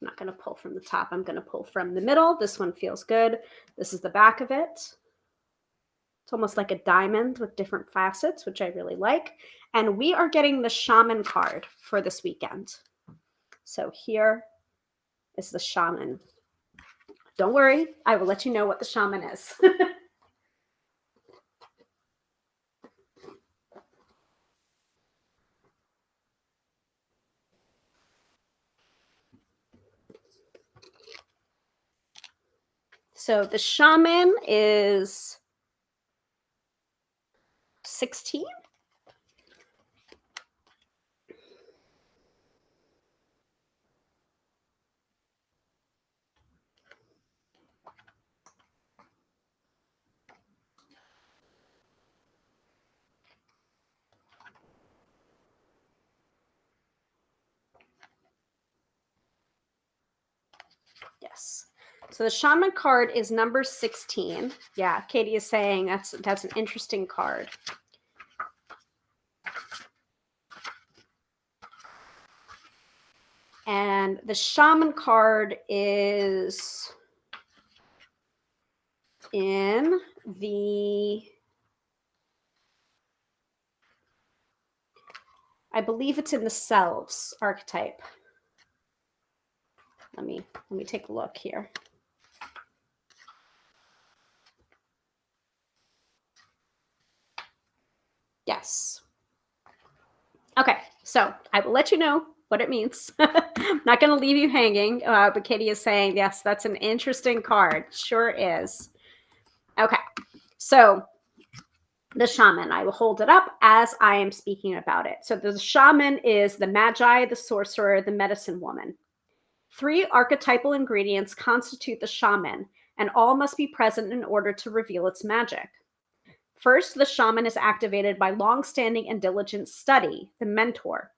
not going to pull from the top. I'm going to pull from the middle. This one feels good. This is the back of it. It's almost like a diamond with different facets, which I really like. And we are getting the Shaman card for this weekend. So here is the Shaman. Don't worry, I will let you know what the Shaman is. So the Shaman is 16. Yes. So the Shaman card is number 16. Yeah, Katie is saying that's an interesting card. And the Shaman card is in the, I believe it's in the Selves archetype. Let me take a look here. Yes. Okay, so I will let you know what it means. I'm not going to leave you hanging, but Katie is saying, yes, that's an interesting card. Sure is. Okay, so the Shaman, I will hold it up as I am speaking about it. So the Shaman is the Magi, the Sorcerer, the Medicine Woman. 3 archetypal ingredients constitute the Shaman, and all must be present in order to reveal its magic. First, the Shaman is activated by long-standing and diligent study, the mentor.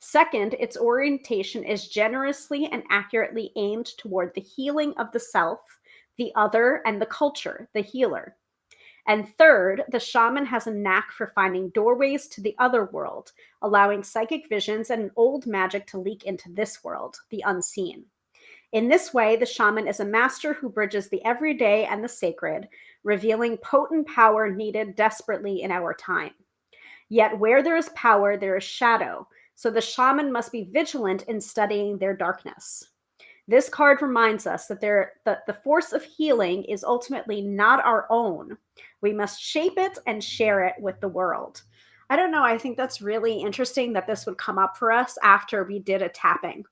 Second, its orientation is generously and accurately aimed toward the healing of the self, the other, and the culture, the healer. And third, the Shaman has a knack for finding doorways to the other world, allowing psychic visions and old magic to leak into this world, the unseen. In this way, the Shaman is a master who bridges the everyday and the sacred, revealing potent power needed desperately in our time. Yet where there is power, there is shadow, so the Shaman must be vigilant in studying their darkness. This card reminds us that the force of healing is ultimately not our own. We must shape it and share it with the world. I don't know. I think that's really interesting that this would come up for us after we did a tapping,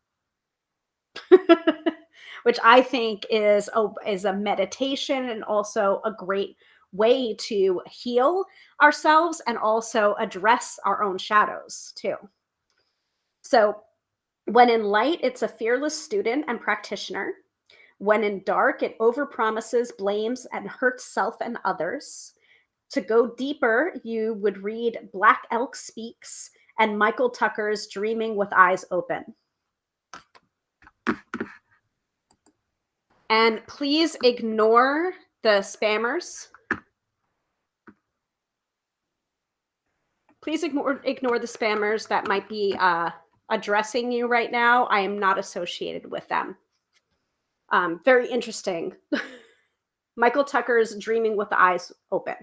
which I think is a meditation and also a great way to heal ourselves and also address our own shadows too. So, when in light, it's a fearless student and practitioner. When in dark, it overpromises, blames, and hurts self and others. To go deeper, you would read Black Elk Speaks and Michael Tucker's Dreaming with Eyes Open. And please ignore the spammers. Please ignore the spammers that might be addressing you right now. I am not associated with them. Very interesting. Michael Tucker's Dreaming with the Eyes Open.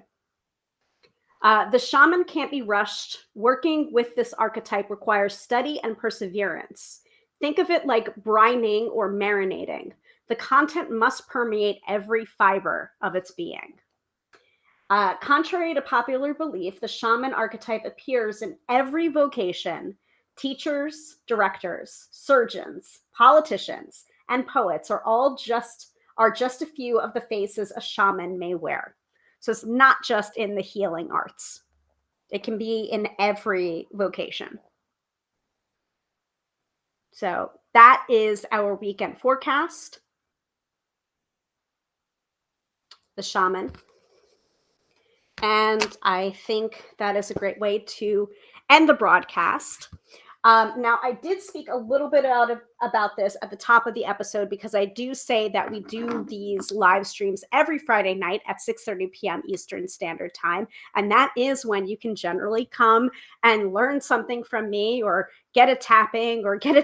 The shaman can't be rushed. Working with this archetype requires study and perseverance. Think of it like brining or marinating. The content must permeate every fiber of its being. Contrary to popular belief, the shaman archetype appears in every vocation. Teachers, directors, surgeons, politicians, and poets are just a few of the faces a shaman may wear. So it's not just in the healing arts. It can be in every vocation. So that is our weekend forecast. The shaman. And I think that is a great way to end the broadcast. Now, I did speak a little bit about this at the top of the episode because I do say that we do these live streams every Friday night at 6:30 p.m. Eastern Standard Time. And that is when you can generally come and learn something from me or get a tapping or get a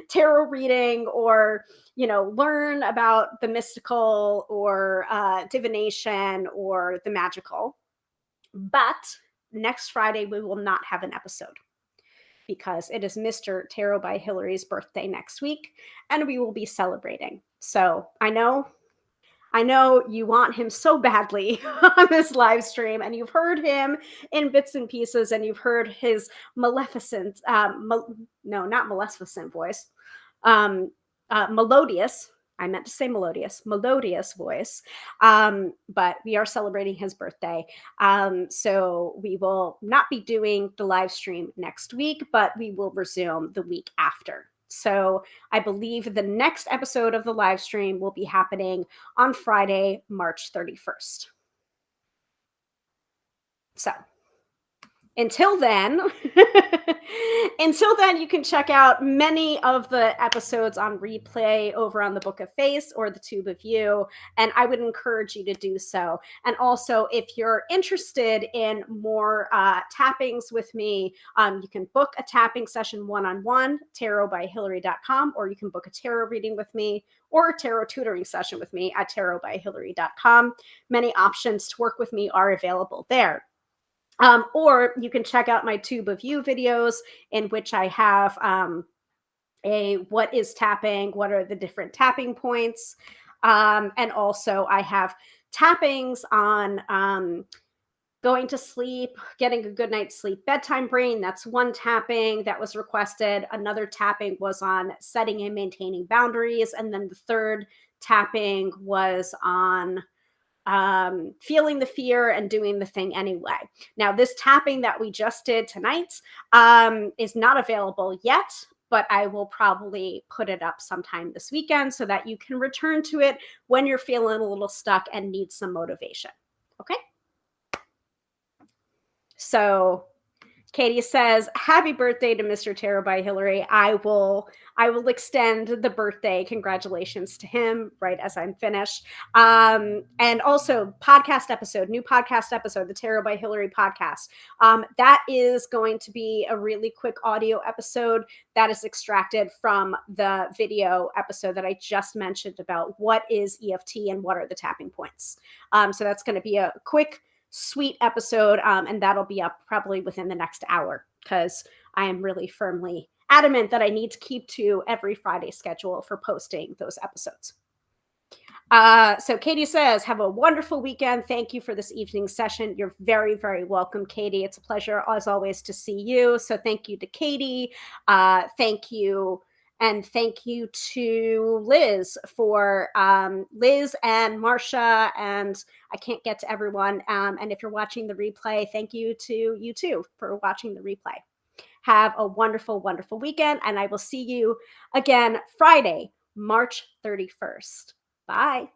tarot reading or, learn about the mystical or divination or the magical. But next Friday, we will not have an episode because it is Mr. Tarot by Hilary's birthday next week, and we will be celebrating. So I know you want him so badly on this live stream, and you've heard him in bits and pieces, and you've heard his maleficent, not maleficent voice, melodious. I meant to say melodious voice. But we are celebrating his birthday. So we will not be doing the live stream next week, but we will resume the week after. So I believe the next episode of the live stream will be happening on Friday, March 31st. So until then, you can check out many of the episodes on replay over on the Book of Face or the Tube of You, and I would encourage you to do so. And also, if you're interested in more tappings with me, you can book a tapping session one-on-one, tarotbyhilary.com, or you can book a tarot reading with me or a tarot tutoring session with me at tarotbyhilary.com. Many options to work with me are available there. Or you can check out my Tube of You videos in which I have a what is tapping, what are the different tapping points, and also I have tappings on going to sleep, getting a good night's sleep, bedtime brain. That's one tapping that was requested. Another tapping was on setting and maintaining boundaries. And then the third tapping was on feeling the fear and doing the thing anyway. Now, this tapping that we just did tonight is not available yet, but I will probably put it up sometime this weekend so that you can return to it when you're feeling a little stuck and need some motivation. Okay? So Katie says, happy birthday to Mr. Tarot by Hilary. I will extend the birthday congratulations to him right as I'm finished. And also new podcast episode, the Tarot by Hilary podcast. That is going to be a really quick audio episode that is extracted from the video episode that I just mentioned about what is EFT and what are the tapping points. So that's going to be a quick, sweet episode, and that'll be up probably within the next hour because I am really firmly adamant that I need to keep to every Friday schedule for posting those episodes. So Katie says, have a wonderful weekend. Thank you for this evening session. You're very, very welcome, Katie. It's a pleasure, as always, to see you. So thank you to Katie. Thank you. And thank you to Liz for Liz and Marsha. And I can't get to everyone. And if you're watching the replay, thank you to you too for watching the replay. Have a wonderful, wonderful weekend. And I will see you again Friday, March 31st. Bye.